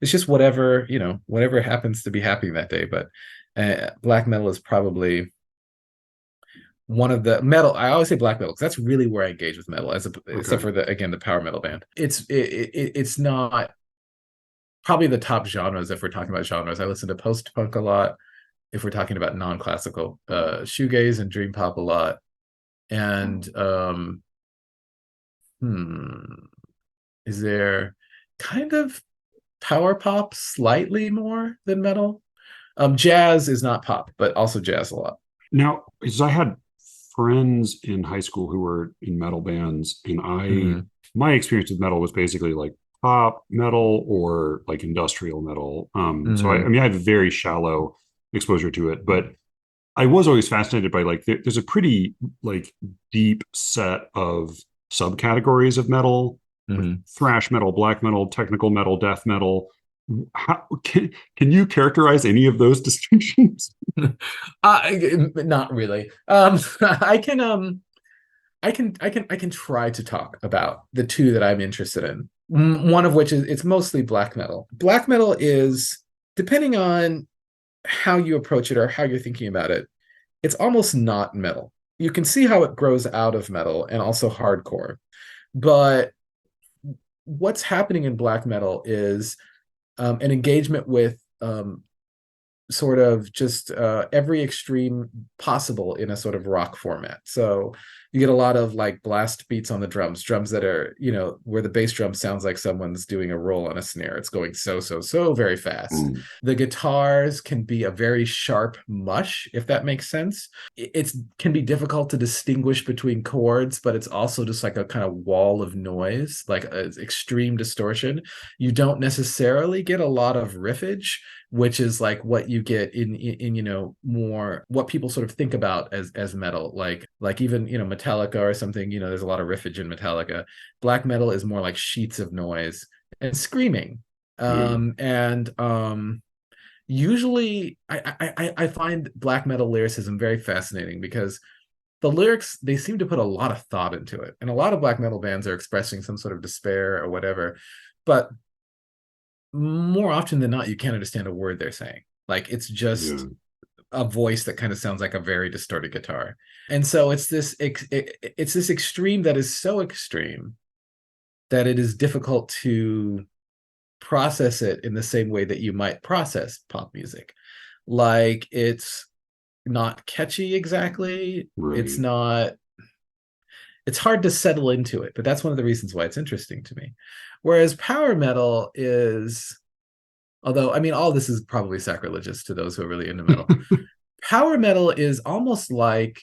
it's just whatever, whatever happens to be happening that day. But black metal is probably one of the metal. I always say black metal because that's really where I engage with metal, except okay. for the power metal band. It's not probably the top genres if we're talking about genres. I listen to post punk a lot if we're talking about non-classical, shoegaze and dream pop a lot, and hmm, is there kind of power pop slightly more than metal? Jazz is not pop, but also jazz a lot. Now, because I had friends in high school who were in metal bands, and Mm-hmm. my experience with metal was basically like pop metal or like industrial metal. So I Mm-hmm. mean, I have a very shallow exposure to it, but I was always fascinated by like there's a pretty like deep set of subcategories of metal, like Mm-hmm. thrash metal, black metal, technical metal, death metal. How can you characterize any of those distinctions? Not really. I can try to talk about the two that I'm interested in. One of which is, it's mostly black metal. Black metal is, depending on how you approach it or how you're thinking about it, it's almost not metal. You can see how it grows out of metal and also hardcore. But what's happening in black metal is an engagement with sort of just every extreme possible in a sort of rock format. So you get a lot of like blast beats on the drums that are, where the bass drum sounds like someone's doing a roll on a snare. It's going so very fast. Mm, The guitars can be a very sharp mush, if that makes sense. It can be difficult to distinguish between chords, but it's also just like a kind of wall of noise, like extreme distortion. You don't necessarily get a lot of riffage, which is like what you get in more what people sort of think about as metal, like even Metallica or something. There's a lot of riffage in Metallica. Black metal is more like sheets of noise and screaming. yeah, And usually I find black metal lyricism very fascinating because the lyrics, they seem to put a lot of thought into it, and a lot of black metal bands are expressing some sort of despair or whatever, but more often than not, you can't understand a word they're saying. Like, it's yeah, just a voice that kind of sounds like a very distorted guitar. And so it's this extreme that is so extreme that it is difficult to process it in the same way that you might process pop music. Like, it's not catchy exactly. right. It's hard to settle into it, but that's one of the reasons why it's interesting to me. Whereas power metal is, although, I mean, all this is probably sacrilegious to those who are really into metal. Power metal is almost like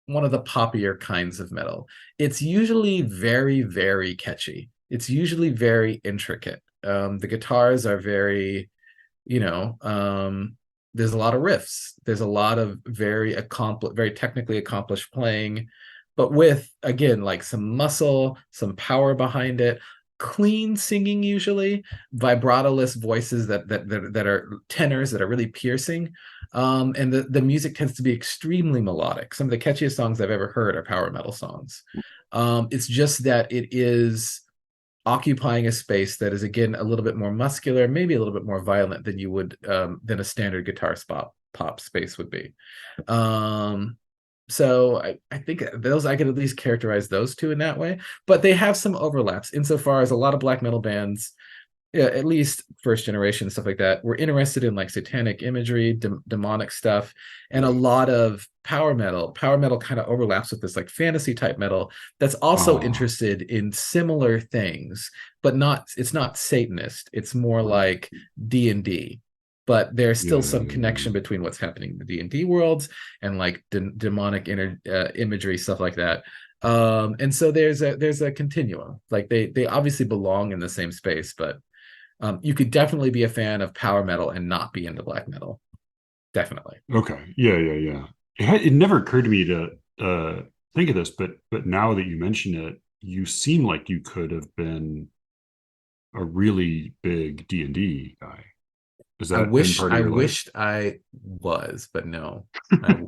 one of the poppier kinds of metal. It's usually very, very catchy. It's usually very intricate. The guitars are very, you know, there's a lot of riffs. There's a lot of very technically accomplished playing, but with, again, like some muscle, some power behind it. Clean singing, usually vibratoless voices that are tenors that are really piercing, and the music tends to be extremely melodic. Some of the catchiest songs I've ever heard are power metal songs. It's just that it is occupying a space that is, again, a little bit more muscular, maybe a little bit more violent than you would than a standard guitar pop space would be. Um, so I think those, I could at least characterize those two in that way, but they have some overlaps insofar as a lot of black metal bands yeah, at least first generation stuff like that, were interested in like satanic imagery, demonic stuff, and a Right. lot of power metal. Power metal kind of overlaps with this like fantasy type metal that's also Oh, interested in similar things, but not it's not Satanist. It's more right. like D&D. But there's Yeah, still yeah, some yeah, connection yeah. between what's happening in the D&D worlds and like demonic imagery stuff like that. And so there's a continuum. Like they obviously belong in the same space, but you could definitely be a fan of power metal and not be into black metal. Definitely. Okay. Yeah, yeah, yeah. It never occurred to me to think of this, but now that you mention it, you seem like you could have been a really big D&D guy. Has I that been wish part of I your life? wished I was, but no,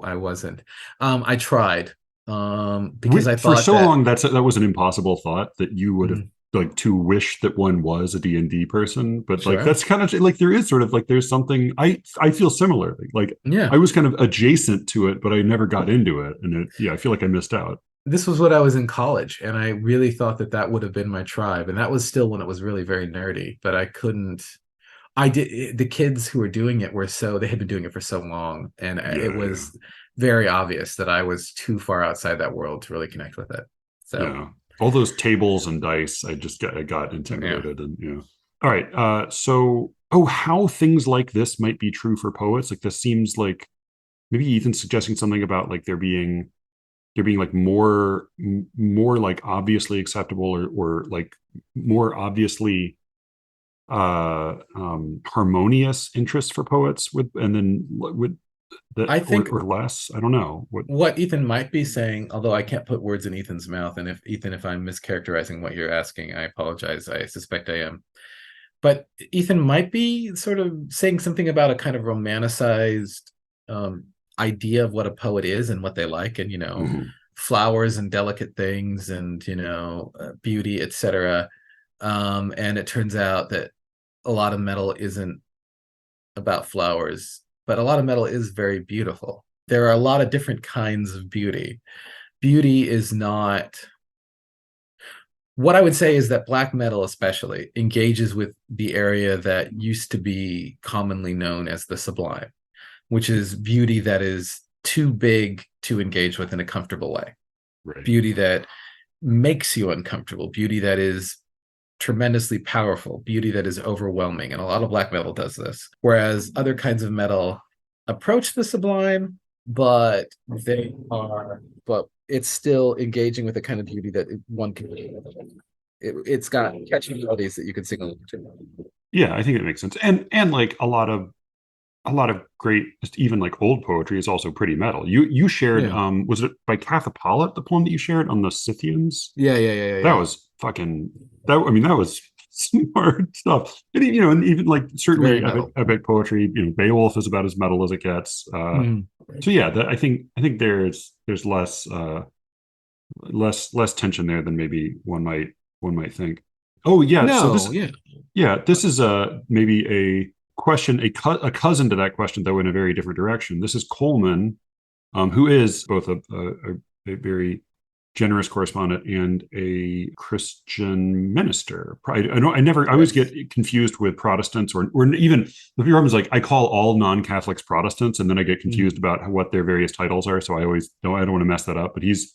I wasn't. I tried because I For thought so that long, that was an impossible thought that you would have mhm, like to wish that one was a D&D person. But like sure. that's kind of like there is sort of like there's something I feel similarly. Like Yeah. I was kind of adjacent to it, but I never got into it, and yeah, I feel like I missed out. This was when I was in college, and I really thought that that would have been my tribe. And that was still when it was really very nerdy, but I couldn't. I did. The kids who were doing it were so they had been doing it for so long, and it Yeah, yeah, was very obvious that I was too far outside that world to really connect with it. So, yeah. All those tables and dice, I got yeah. intimidated, and yeah. All right. So, oh, how things like this might be true for poets. Like this seems like maybe Ethan's suggesting something about like there being like more like obviously acceptable or like more obviously harmonious interests for poets with and then would that I think or less. I don't know what. what Ethan might be saying, although I can't put words in Ethan's mouth, and if Ethan, if I'm mischaracterizing what you're asking, I apologize. I suspect I am. But Ethan might be sort of saying something about a kind of romanticized um, idea of what a poet is and what they like, and Mhm. flowers and delicate things, and beauty, etc. And it turns out that a lot of metal isn't about flowers, but a lot of metal is very beautiful. There are a lot of different kinds of beauty. Beauty is not what I would say is that black metal, especially, engages with the area that used to be commonly known as the sublime, which is beauty that is too big to engage with in a comfortable way, Right. beauty that makes you uncomfortable, beauty that is tremendously powerful, beauty that is overwhelming. And a lot of black metal does this. Whereas other kinds of metal approach the sublime, but but it's still engaging with a kind of beauty that one can. It's got catchy melodies that you can sing along to. Yeah, I think it makes sense. And like a lot of great just even like old poetry is also pretty metal. You shared Yeah. was it by Katha Pollitt, the poem that you shared on the Scythians? Yeah, yeah, yeah, That yeah. was fucking that I mean that was smart stuff. And and even like It's very certainly metal. epic poetry, Beowulf is about as metal as it gets. Mm. So yeah, I think there's less tension there than maybe one might think. Oh yeah, so No, this yeah. yeah, this is maybe a question a cousin to that question though in a very different direction. This is Coleman, who is both a very generous correspondent and a Christian minister. I never, I always Yes. get confused with Protestants or even the problem is like I call all non-Catholics Protestants, and then I get Mm. confused about what their various titles are. So I don't want to mess that up. But he's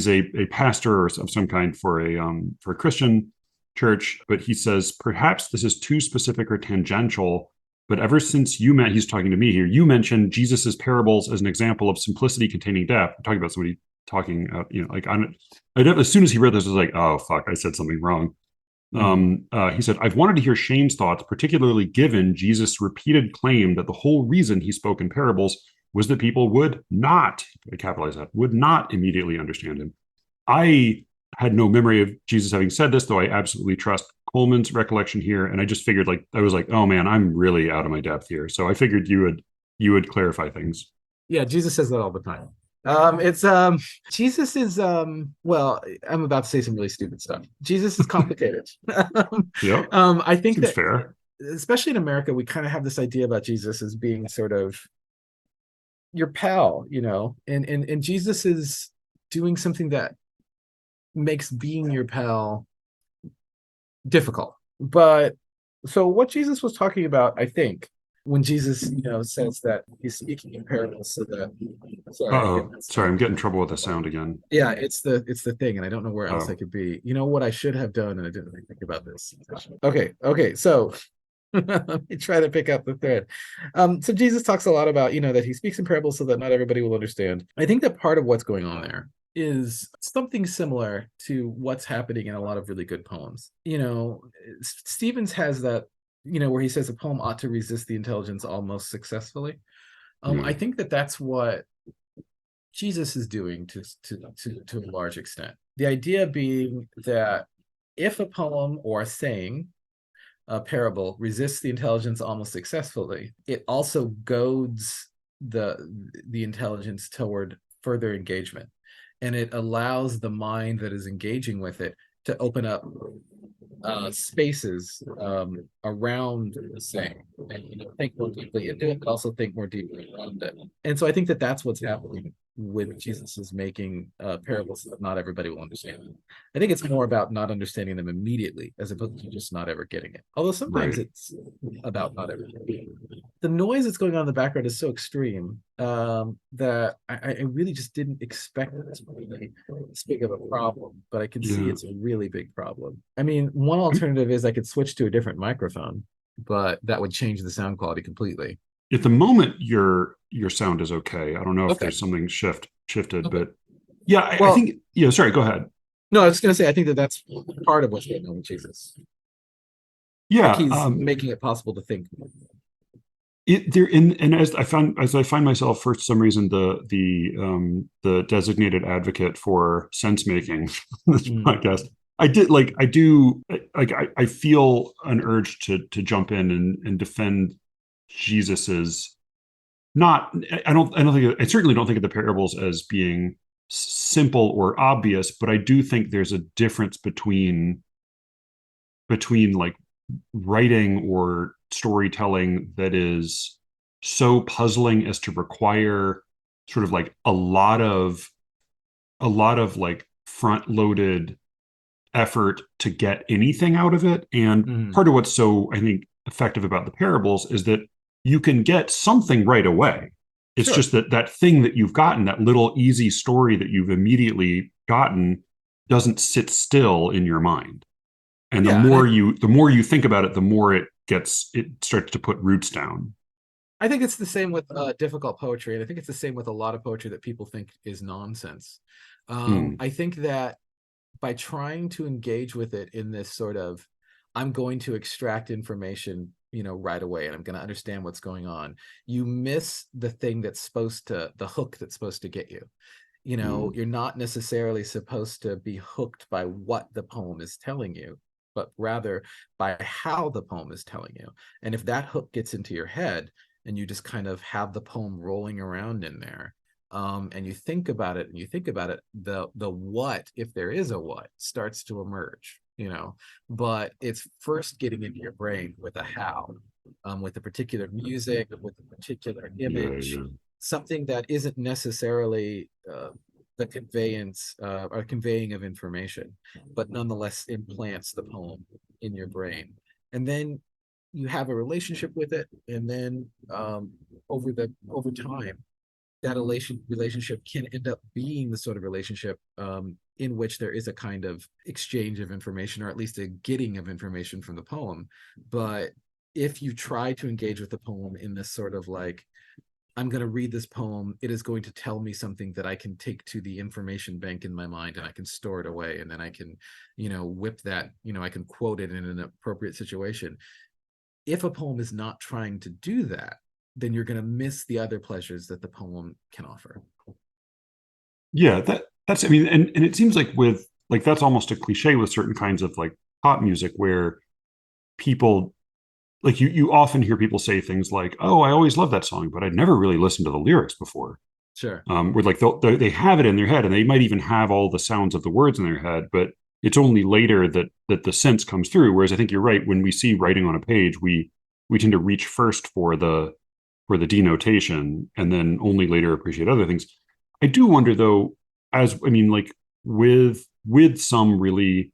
a pastor of some kind for a Christian church. But he says perhaps this is too specific or tangential. But ever since he's talking to me here. You mentioned Jesus's parables as an example of simplicity containing depth. I'm talking about somebody talking, like as soon as he read this, I was like, oh fuck, I said something wrong. Mm. He said, I've wanted to hear Shane's thoughts, particularly given Jesus' repeated claim that the whole reason he spoke in parables was that people would not, I capitalize that, would not immediately understand him. I had no memory of Jesus having said this, though I absolutely trust Coleman's recollection here. And I just figured I was like, oh man, I'm really out of my depth here. So I figured you would clarify things. Yeah, Jesus says that all the time. It's Jesus is well, I'm about to say some really stupid stuff. Jesus is complicated. Yep. I think Seems that fair. especially in America, we kind of have this idea about Jesus as being sort of your pal, and Jesus is doing something that makes being your pal difficult. But So what Jesus was talking about, I think, when Jesus, says that he's speaking in parables, so that sorry, I'm getting Uh-oh. that Sorry, sound. I'm getting trouble with the sound again. Yeah, it's the thing, and I don't know where else I Oh, could be. You know what I should have done, and I didn't really think about this. Okay. So let me try to pick up the thread. So Jesus talks a lot about, that he speaks in parables so that not everybody will understand. I think that part of what's going on there is something similar to what's happening in a lot of really good poems. Stevens has that, where he says a poem ought to resist the intelligence almost successfully. I yeah. think that that's what Jesus is doing to a large extent. The idea being that if a poem or a saying, a parable, resists the intelligence almost successfully, it also goads the the intelligence toward further engagement, and it allows the mind that is engaging with it to open up spaces around the saying, and think more deeply into it, but also think more deeply around it. And so I think that that's what's happening with Jesus is making parables that not everybody will understand. I think it's more about not understanding them immediately as opposed to just not ever getting it. Although sometimes Right. it's about not ever getting it. The noise that's going on in the background is so extreme that I really just didn't expect it to be this big of a problem, but I can see Yeah. it's a really big problem. I mean, one alternative is I could switch to a different microphone, but that would change the sound quality completely. At the moment, your sound is okay. I don't know if Okay. there's something shifted, Okay. but yeah, I Well, think, yeah, sorry, go ahead. no, I was going to say, I think that that's part of what's going on with Jesus. Like Yeah. he's making it possible to think. There and as I find myself for some reason the designated advocate for sense making on this Mm. podcast. I feel an urge to jump in and defend Jesus's not I don't think I certainly don't think of the parables as being simple or obvious, but I do think there's a difference between like writing or storytelling that is so puzzling as to require sort of like a lot of like front loaded effort to get anything out of it. And Mm. part of what's so I think effective about the parables is that you can get something right away. It's Sure. just that that thing that you've gotten, that little easy story that you've immediately gotten, doesn't sit still in your mind. And the Yeah, and more you think about it, the more it starts to put roots down. I think it's the same with difficult poetry, and I think it's the same with a lot of poetry that people think is nonsense. Hmm. I think that by trying to engage with it in this sort of, I'm going to extract information, right away, and I'm going to understand what's going on, you miss the thing that's supposed to, the hook that's supposed to get you. Hmm. You're not necessarily supposed to be hooked by what the poem is telling you, but rather by how the poem is telling you. And if that hook gets into your head and you just kind of have the poem rolling around in there, and you think about it and you think about it, the what, if there is a what, starts to emerge, but it's first getting into your brain with a how, with a particular music, with a particular Yeah, image, yeah. something that isn't necessarily the conveyance or conveying of information, but nonetheless implants the poem in your brain. And then you have a relationship with it, and then over time, that relationship can end up being the sort of relationship in which there is a kind of exchange of information, or at least a getting of information from the poem. But if you try to engage with the poem in this sort of like, I'm going to read this poem, it is going to tell me something that I can take to the information bank in my mind, and I can store it away, and then I can, whip that, I can quote it in an appropriate situation. If a poem is not trying to do that, then you're going to miss the other pleasures that the poem can offer. Yeah, that's I mean, and it seems like with like that's almost a cliche with certain kinds of like pop music where people like you often hear people say things like, "Oh, I always loved that song, but I'd never really listened to the lyrics before." Sure. Where like they have it in their head, and they might even have all the sounds of the words in their head, but it's only later that the sense comes through. Whereas I think you're right. When we see writing on a page, we tend to reach first for the denotation, and then only later appreciate other things. I do wonder though, as I mean, like with some really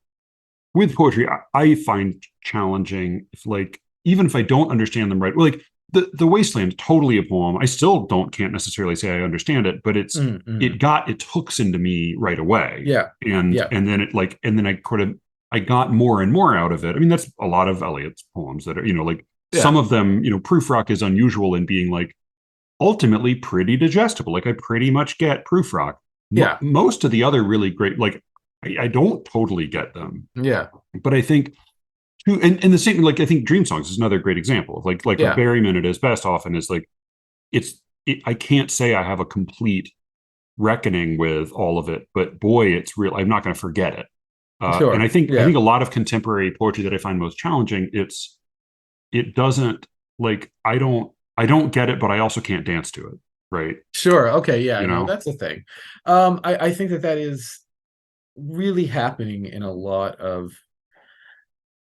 with poetry, I find challenging if like even if I don't understand them right. Well, like the Wasteland, totally a poem. I still don't can't necessarily say I understand it, but Mm-hmm. it got its hooks into me right away, Yeah. Yeah. and then it like and then I got more and more out of it. I mean, that's a lot of Eliot's poems that are like some Yeah. of them. Proofrock is unusual in being like ultimately pretty digestible. Like I pretty much get Proofrock. Yeah. Most of the other really great, like I don't totally get them, Yeah. but I think and the same like I think Dream Songs is another great example of like with Yeah. Berryman at his best often is like I can't say I have a complete reckoning with all of it, but boy, it's real. I'm not going to forget it. And Sure. I Yeah. think a lot of contemporary poetry that I find most challenging, it doesn't like I don't get it, but I also can't dance to it, right? Sure. Okay. Yeah. You No, know? that's the thing. I think that that is really happening in a lot of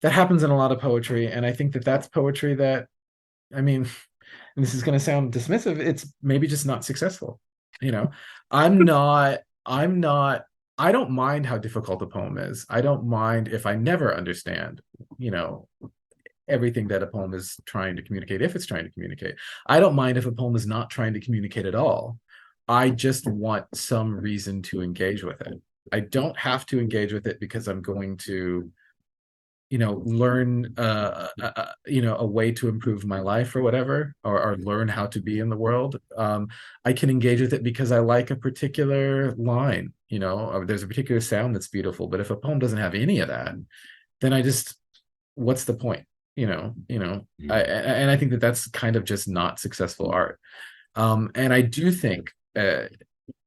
that happens in a lot of poetry, and I think that that's poetry that I mean, and this is going to sound dismissive. It's maybe just not successful. You know, I'm not. I don't mind how difficult a poem is. I don't mind if I never understand. You know, everything that a poem is trying to communicate, if it's trying to communicate. I don't mind if a poem is not trying to communicate at all. I just want some reason to engage with it. I don't have to engage with it because I'm going to, learn, a way to improve my life or whatever, or learn how to be in the world. I can engage with it because I like a particular line, or there's a particular sound that's beautiful. But if a poem doesn't have any of that, then what's the point? And I think that that's kind of just not successful art. And I do think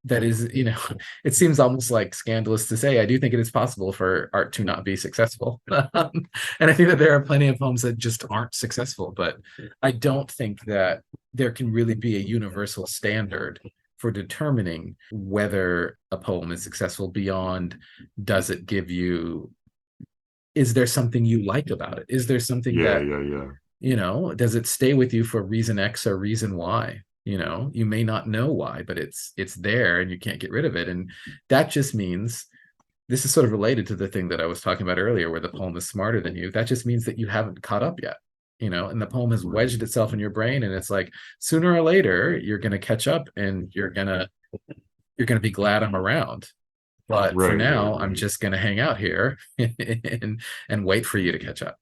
that is, it seems almost like scandalous to say. I do think it is possible for art to not be successful, and I think that there are plenty of poems that just aren't successful. But I don't think that there can really be a universal standard for determining whether a poem is successful beyond does it give you is there something you like about it? Is there something Yeah, that, yeah, yeah. does it stay with you for reason X or reason Y? You may not know why, but it's there and you can't get rid of it. And that just means this is sort of related to the thing that I was talking about earlier, where the poem is smarter than you. That just means that you haven't caught up yet. And the poem has Right. wedged itself in your brain, and it's like sooner or later you're gonna catch up and you're gonna be glad I'm around. But for Right, right, now, I'm right. just gonna hang out here and wait for you to catch up.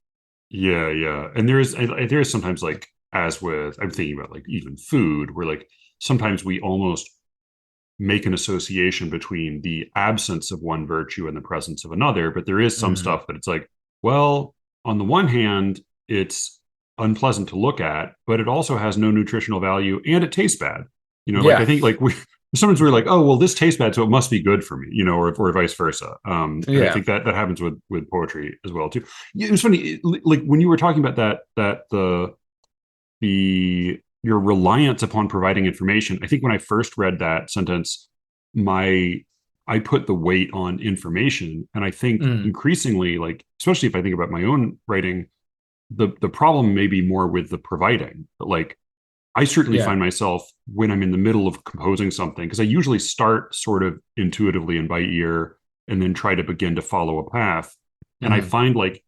Yeah, yeah. And there is sometimes like as with I'm thinking about like even food where like sometimes we almost make an association between the absence of one virtue and the presence of another, but there is some Mm, stuff that it's like, well, on the one hand, it's unpleasant to look at, but it also has no nutritional value and it tastes bad. Like I yeah, think like we sometimes we're like, oh well, this tastes bad, so it must be good for me, or vice versa. And I yeah, think that happens with poetry as well too. It was funny, like when you were talking about that the your reliance upon providing information. I think when I first read that sentence, my I put the weight on information, and I think mm, increasingly, like especially if I think about my own writing, the problem may be more with the providing. But like I certainly yeah, find myself when I'm in the middle of composing something because I usually start sort of intuitively and by ear, and then try to begin to follow a path, and I mm, find like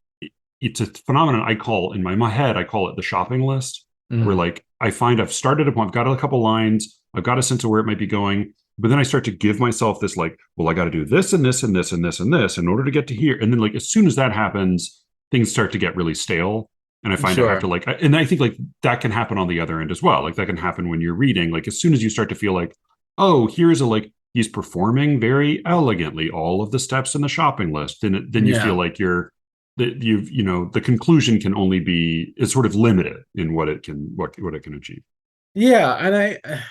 it's a phenomenon I call in my head, I call it the shopping list, where mm, like I find I've started a point, I've got a couple lines, I've got a sense of where it might be going, but then I start to give myself this like, well, I got to do this and this and this and this and this in order to get to here. And then like as soon as that happens, things start to get really stale. And I find I have to sure, like, and I think like that can happen on the other end as well. Like that can happen when you're reading. Like as soon as you start to feel like, oh, here's a like he's performing very elegantly all of the steps in the shopping list, then you feel yeah, like you're that the conclusion can only be is sort of limited in what it can achieve. yeah. And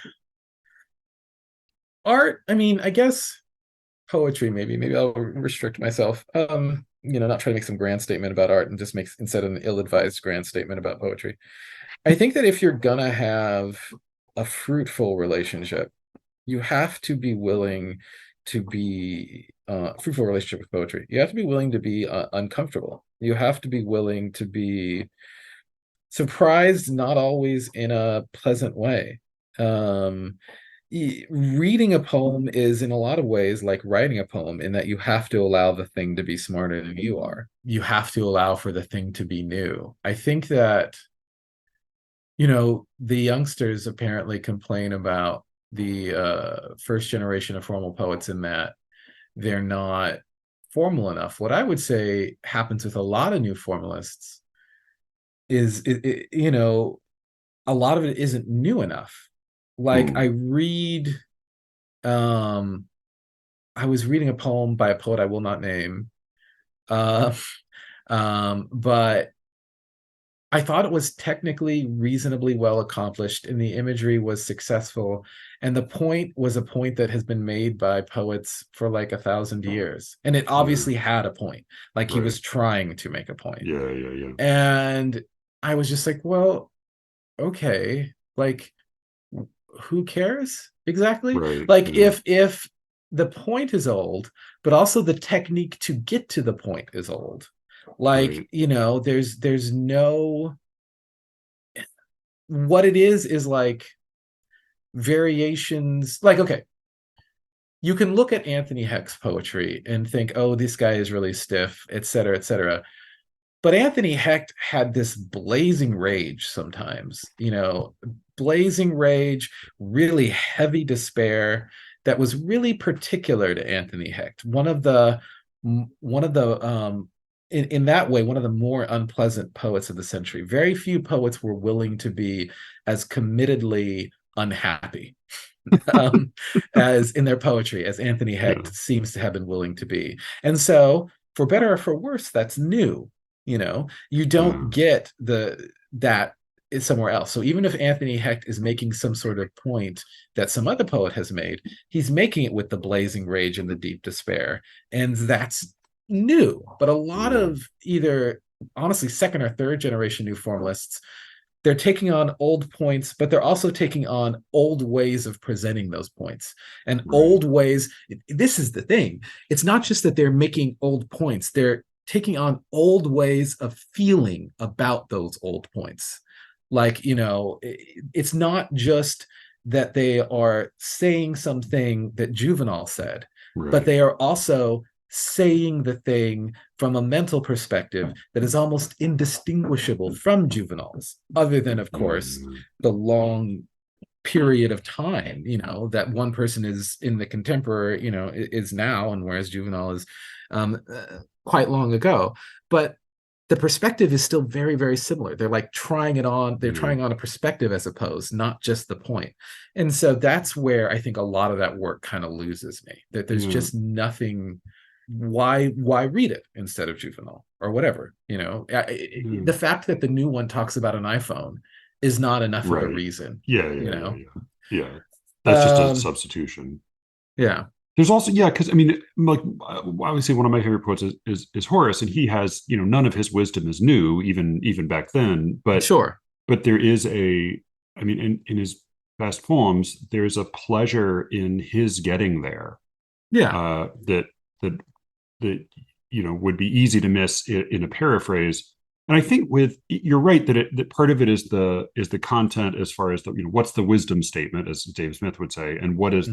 art, I mean, I guess poetry, maybe I'll restrict myself. Not try to make some grand statement about art and just make instead of an ill-advised grand statement about poetry. I think that if you're gonna have a fruitful relationship, you have to be willing to be fruitful relationship with poetry. You have to be willing to be uncomfortable. You have to be willing to be surprised, not always in a pleasant way. Um, reading a poem is in a lot of ways like writing a poem in that you have to allow the thing to be smarter than you are. You have to allow for the thing to be new. I think that, the youngsters apparently complain about the first generation of formal poets in that they're not formal enough. What I would say happens with a lot of new formalists is, a lot of it isn't new enough. Like Hmm. um, I was reading a poem by a poet I will not name, uh, but I thought it was technically reasonably well accomplished and the imagery was successful. And the point was a point that has been made by poets for like 1,000 years. And it Yeah. obviously had a point, like he Right. was trying to make a point. Yeah. Yeah. Yeah. And I was just like, well, okay, like who cares exactly? Right. Like Yeah. if the point is old, but also the technique to get to the point is old. Like, Right. there's no, what it is like variations. Like, okay, you can look at Anthony Heck's poetry and think, oh, this guy is really stiff, et cetera, et cetera. But Anthony Hecht had this blazing rage sometimes, blazing rage, really heavy despair that was really particular to Anthony Hecht. One of the in that way, one of the more unpleasant poets of the century. Very few poets were willing to be as committedly unhappy um, as in their poetry as Anthony Yeah. Hecht seems to have been willing to be. And so, for better or for worse, that's new. You don't Yeah. get that is somewhere else. So even if Anthony Hecht is making some sort of point that some other poet has made, he's making it with the blazing rage and the deep despair, and that's new. But a lot Yeah. of either honestly second or third generation new formalists, they're taking on old points, but they're also taking on old ways of presenting those points and Right. old ways. This is the thing. It's not just that they're making old points, they're taking on old ways of feeling about those old points. Like, it's not just that they are saying something that Juvenal said, but Right. they are also saying the thing from a mental perspective that is almost indistinguishable from Juvenal's, other than, of course, Yeah. the long period of time, that one person is in the contemporary, is now, and whereas Juvenal is quite long ago. But the perspective is still very, very similar. They're like trying it on, they're Yeah. trying on a perspective as opposed, not just the point. And so that's where I think a lot of that work kind of loses me, that there's Yeah. just nothing. Why read it instead of Juvenal or whatever? Yeah. The fact that the new one talks about an iPhone is not enough of a Right. reason, Yeah. you Yeah. Yeah. know. Yeah. Yeah. That's just a Um, substitution. yeah, There's also, yeah, because I mean, like obviously one of my favorite poets is Horace, and he has, none of his wisdom is new, even back then. sure. But there is I mean, in his best poems, there's a pleasure in his getting there, Yeah, that that that would be easy to miss in a paraphrase. And I think you're right that part of it is the content as far as the what's the wisdom statement, as Dave Smith would say, and what's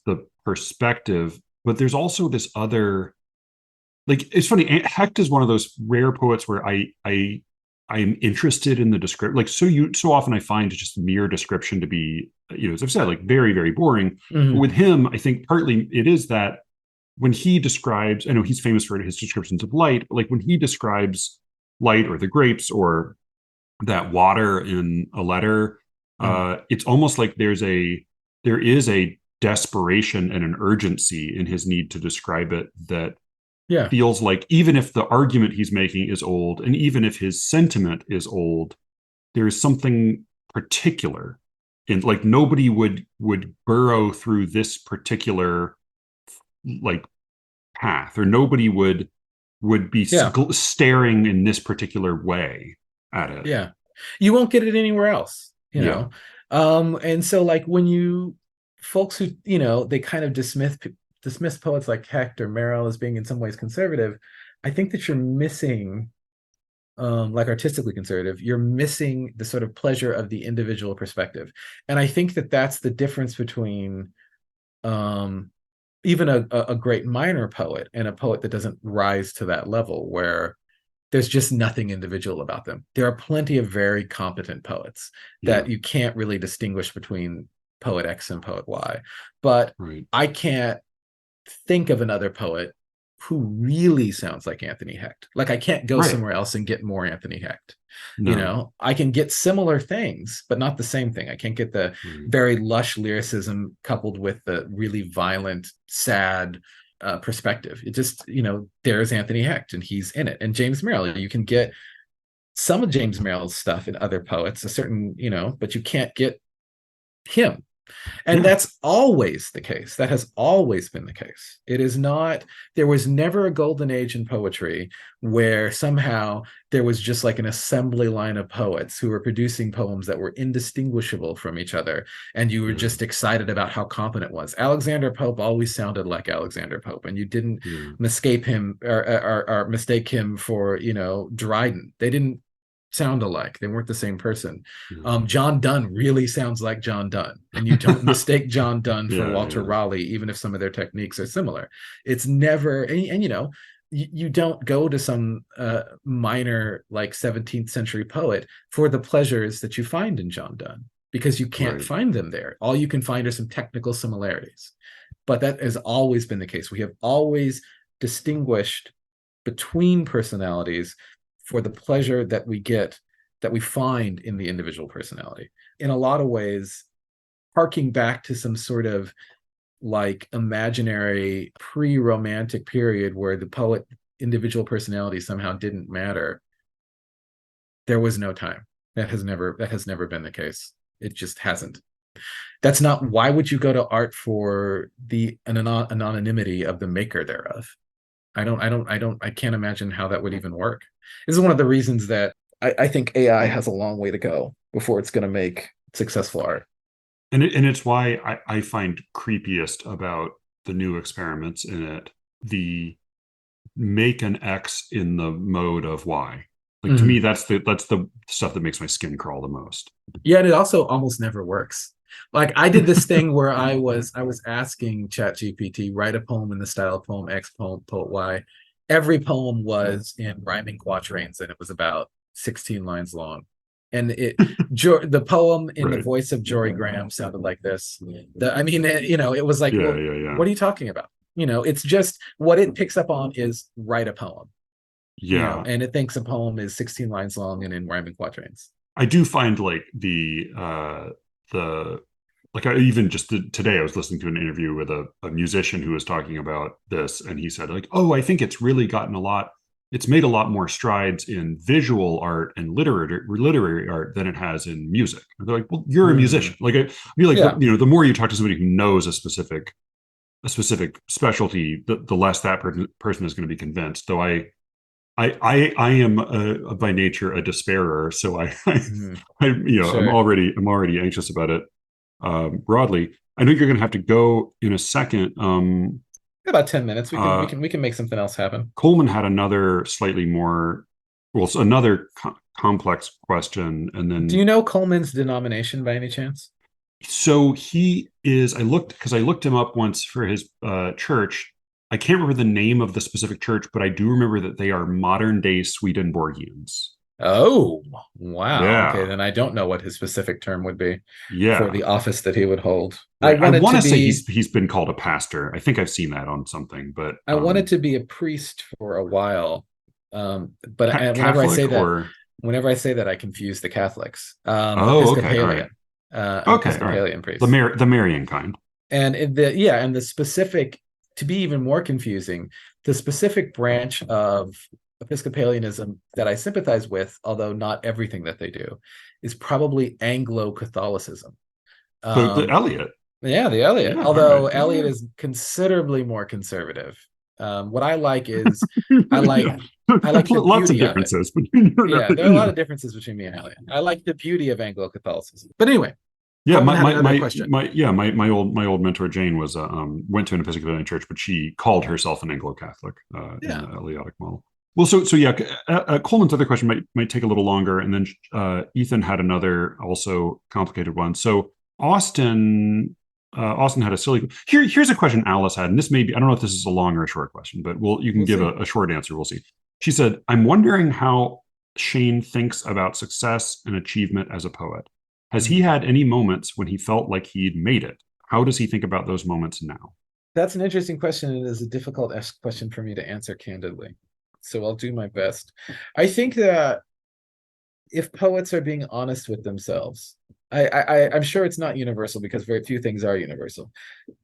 the perspective. But there's also this other, like, it's funny. Hecht is one of those rare poets where I am interested in the description. Like, so often I find just mere description to be, as I've said, like very, very boring. But mm-hmm. with him, I think partly it is that when he describes, I know he's famous for his descriptions of light, but like when he describes light or the grapes or that water in a letter, Mm-hmm. it's almost like there is a desperation and an urgency in his need to describe it that Yeah, feels like even if the argument he's making is old and even if his sentiment is old, there is something particular in, like, nobody would burrow through this particular, like, path, or nobody would be yeah, staring in this particular way at it. yeah. You won't get it anywhere else, Yeah. And so like when you folks who, they kind of dismiss poets like Hecht or Merrill as being in some ways conservative, I think that you're missing like artistically conservative, you're missing the sort of pleasure of the individual perspective. And I think that that's the difference between um, even a great minor poet and a poet that doesn't rise to that level, where there's just nothing individual about them. There are plenty of very competent poets Yeah. that you can't really distinguish between poet X and poet Y. But Right. I can't think of another poet who really sounds like Anthony Hecht. Like I can't go Right. somewhere else and get more Anthony Hecht. You No. know, I can get similar things, but not the same thing. I can't get the Right. very lush lyricism coupled with the really violent, sad perspective. It just, you know, there's Anthony Hecht and he's in it. And James Merrill, you can get some of James Merrill's stuff in other poets, a certain, you know, but you can't get him. And Yeah. that's always the case. That has always been the case. It is not, there was never a golden age in poetry where somehow there was just like an assembly line of poets who were producing poems that were indistinguishable from each other. And you were Yeah. just excited about how competent it was. Alexander Pope always sounded like Alexander Pope, and you didn't Yeah. mistake him or mistake him for, you know, Dryden. They didn't sound alike. They weren't the same person. Yeah. John Donne really sounds like John Donne, and you don't mistake John Donne for Yeah. Walter Yeah. Raleigh, even if some of their techniques are similar. It's never, and you know, you don't go to some minor like 17th century poet for the pleasures that you find in John Donne, because you can't Right. find them there. All you can find are some technical similarities. But that has always been the case. We have always distinguished between personalities for the pleasure that we get, that we find in the individual personality. In a lot of ways, harking back to some sort of like imaginary pre-romantic period where the poet individual personality somehow didn't matter, there was no time. That has never been the case. It just hasn't. That's not, why would you go to art for the anonymity of the maker thereof? I can't imagine how that would even work. This is one of the reasons that I think AI has a long way to go before it's going to make successful art. And it's why I find creepiest about the new experiments in it, the make an X in the mode of Y. Like to me, Mhm. that's the stuff that makes my skin crawl the most. Yet it also almost never works. Like I did this thing where I was asking ChatGPT, write a poem in the style of poem X, poet Y. Every poem was in rhyming quatrains, and it was about 16 lines long. And the poem in the Right. voice of Jory Graham sounded like this. I mean, you know, it was like, Yeah. well, Yeah. Yeah. what are you talking about? You know, it's just what it picks up on is write a poem, you know, Yeah. and it thinks a poem is 16 lines long and in rhyming quatrains. I do find like the like I even just today I was listening to an interview with a musician who was talking about this, and he said like, oh, I think it's really gotten a lot, it's made a lot more strides in visual art and literary art than it has in music. And they're like, well, you're a musician. Mm, Like I feel like yeah. the more you talk to somebody who knows a specific specialty, the less that person is going to be convinced. Though I am by nature a despairer, so Mhm. Sure. I'm already anxious about it broadly. I know you're going to have to go in a second. About 10 minutes. We can we Uh, can we can make something else happen. Coleman had another slightly more, well, so another complex question, and Do then you know Coleman's denomination by any chance? so he is. I looked him up once for his church. I can't remember the name of the specific church, but I do remember that they are modern day Swedenborgians. Oh, wow. Okay, Yeah, then I don't know what his specific term would be for yeah, the office that he would hold. I right. I wanted want to to say be he's been called a pastor. I think I've seen that on something, but I wanted to be a priest for a while. But Catholic or whenever I say that, I confuse the Catholics. oh, okay, all right, Episcopalian, okay, all right. Episcopalian priest. The Marian kind. And the specific, to be even more confusing, the specific branch of Episcopalianism that I sympathize with, although not everything that they do, is probably Anglo-Catholicism. The Um, Elliot. yeah, the Eliot. Yeah, all Although right. Yeah, Eliot yeah. is considerably more conservative. What I like is I Yeah. like I like the Lots of beauty of it. differences between Yeah, there are a lot of differences between me and Eliot. I like the beauty of Anglo-Catholicism. But anyway, yeah. Coleman had another question. My old mentor Jane was went to an Episcopalian church, but she called herself an Anglo Catholic in Yeah. the Elliotic model. Well, so yeah, Coleman's other question might take a little longer, and then Ethan had another also complicated one. So Austin had a silly. Here's a question Alice had, and this may be, I don't know if this is a long or a short question, but you can We'll give see. a short answer. We'll see. She said, "I'm wondering how Shane thinks about success and achievement as a poet. Has he Mhm. had any moments when he felt like he'd made it? How does he think about those moments now?" That's an interesting question, and it is a difficult question for me to answer candidly. So I'll do my best. I think that if poets are being honest with themselves, I'm sure it's not universal because very few things are universal,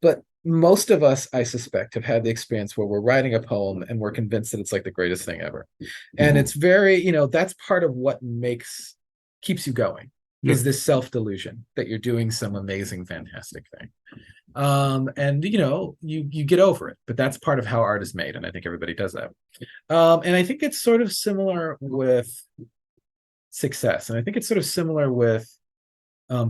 but most of us, I suspect, have had the experience where we're writing a poem and we're convinced that it's like the greatest thing ever. And Mm-hmm. it's very, that's part of what keeps you going, Yeah. is this self-delusion that you're doing some amazing, fantastic thing. And you get over it, but that's part of how art is made, and I think everybody does that. And I think it's sort of similar with success, and I think it's sort of similar with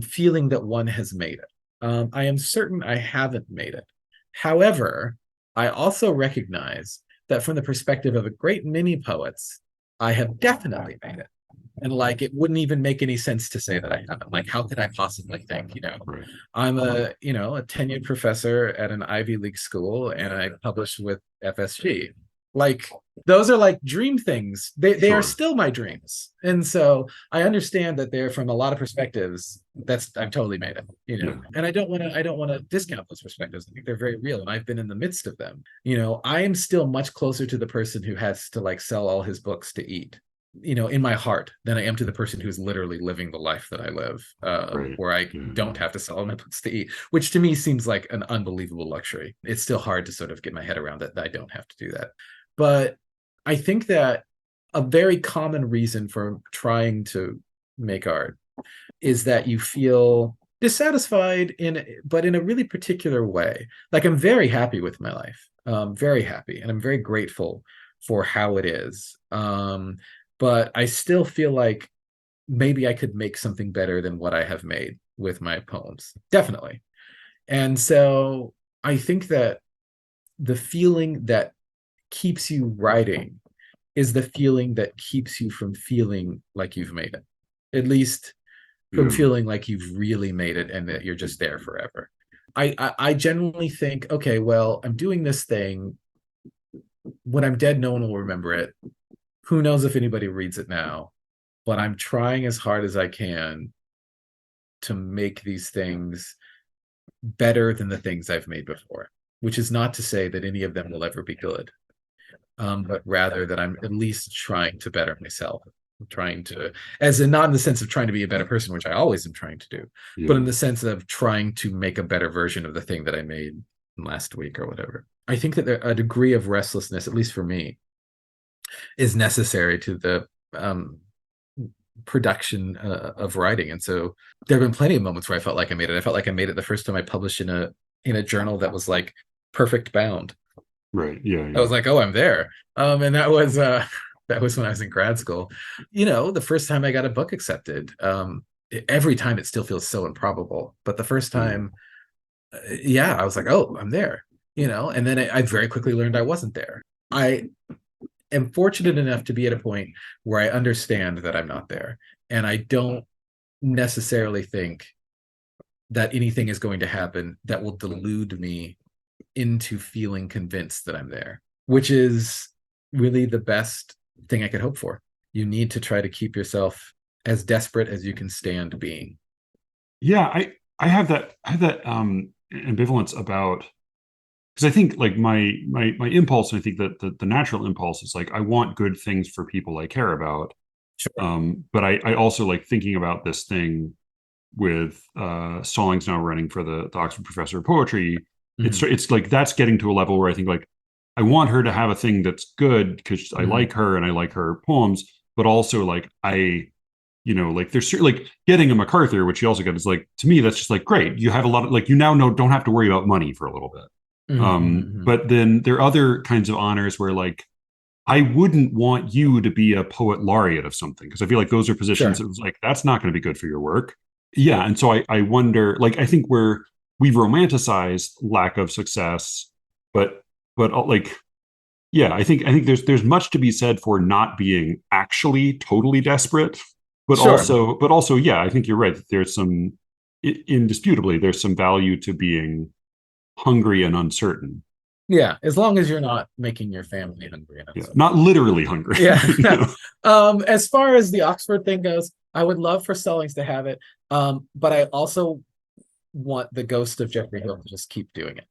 feeling that one has made it. I am certain I haven't made it. However, I also recognize that from the perspective of a great many poets, I have definitely made it. And like, it wouldn't even make any sense to say that I haven't. Like, how could I possibly think, Right. I'm a tenured professor at an Ivy League school and I published with FSG. Like, those are like dream things. They are Sure. still my dreams. And so I understand that they're from a lot of perspectives. I've totally made it, Yeah. and I don't want to discount those perspectives. I think they're very real and I've been in the midst of them. I am still much closer to the person who has to like sell all his books to eat, in my heart, than I am to the person who's literally living the life that I live, Right. where I Yeah. don't have to sell all my books to eat, which to me seems like an unbelievable luxury. It's still hard to sort of get my head around that I don't have to do that. But I think that a very common reason for trying to make art is that you feel dissatisfied but in a really particular way. Like, I'm very happy with my life, very happy, and I'm very grateful for how it is. But I still feel like maybe I could make something better than what I have made with my poems. Definitely. And so I think that the feeling that keeps you writing is the feeling that keeps you from feeling like you've made it. At least from Yeah. feeling like you've really made it and that you're just there forever. I genuinely think, okay, well, I'm doing this thing. When I'm dead, no one will remember it. Who knows if anybody reads it now? But I'm trying as hard as I can to make these things better than the things I've made before, which is not to say that any of them will ever be good, but rather that I'm at least trying to better myself. I'm trying to, as in not in the sense of trying to be a better person, which I always am trying to do, but in Yeah. the sense of trying to make a better version of the thing that I made last week or whatever. I think that a degree of restlessness, at least for me, is necessary to the production of writing. And so there have been plenty of moments where I felt like I made it. I felt like I made it the first time I published in a journal that was like perfect bound. Right. Yeah. I Yeah. was like, oh, I'm there. And that was when I was in grad school. The first time I got a book accepted. Every time it still feels so improbable, but the first Yeah. time, yeah, I was like, oh, I'm there. And then I very quickly learned I wasn't there. I am fortunate enough to be at a point where I understand that I'm not there, and I don't necessarily think that anything is going to happen that will delude me into feeling convinced that I'm there, which is really the best thing I could hope for. You need to try to keep yourself as desperate as you can stand being. Yeah. I have that ambivalence about, because I think like my impulse, and I think that the natural impulse is like I want good things for people I care about. Sure. But I also like thinking about this thing with Stallings now running for the Oxford Professor of Poetry. It's Mm-hmm. it's like that's getting to a level where I think like I want her to have a thing that's good because I Mm-hmm. like her and I like her poems, but also like like there's like getting a MacArthur, which you also get is like to me that's just like great. You have a lot of like you now know don't have to worry about money for a little bit. Mm-hmm. But then there are other kinds of honors where like I wouldn't want you to be a poet laureate of something because I feel like those are positions Sure. that was like that's not going to be good for your work. Yeah, and so I wonder like I think we've romanticized lack of success, but like yeah, I think there's much to be said for not being actually totally desperate, Sure. but also, yeah, I think you're right. There's some indisputably there's some value to being hungry and uncertain. Yeah, as long as you're not making your family hungry and Yeah, uncertain. not literally hungry. Yeah. You know? As far as the Oxford thing goes, I would love for Stallings to have it. But I also want the ghost of Jeffrey Hill to just keep doing it.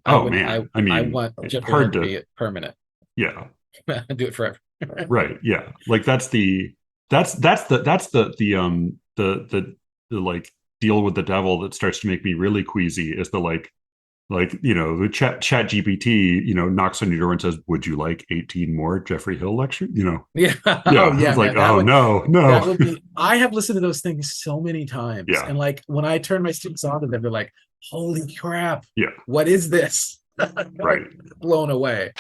I Oh would man, I I mean, want Jeffrey Hill hard to to, be permanent. yeah, Do it forever. right, yeah, like that's the like deal with the devil that starts to make me really queasy is the the chat GPT, knocks on your door and says, would you like 18 more Jeffrey Hill lecture? Yeah. Oh Yeah. I yeah, was like, man. oh no, That no. would be I have listened to those things so many times. Yeah. And like when I turn my students on to them, they're like, holy crap, Yeah. what is this? Right. Blown away.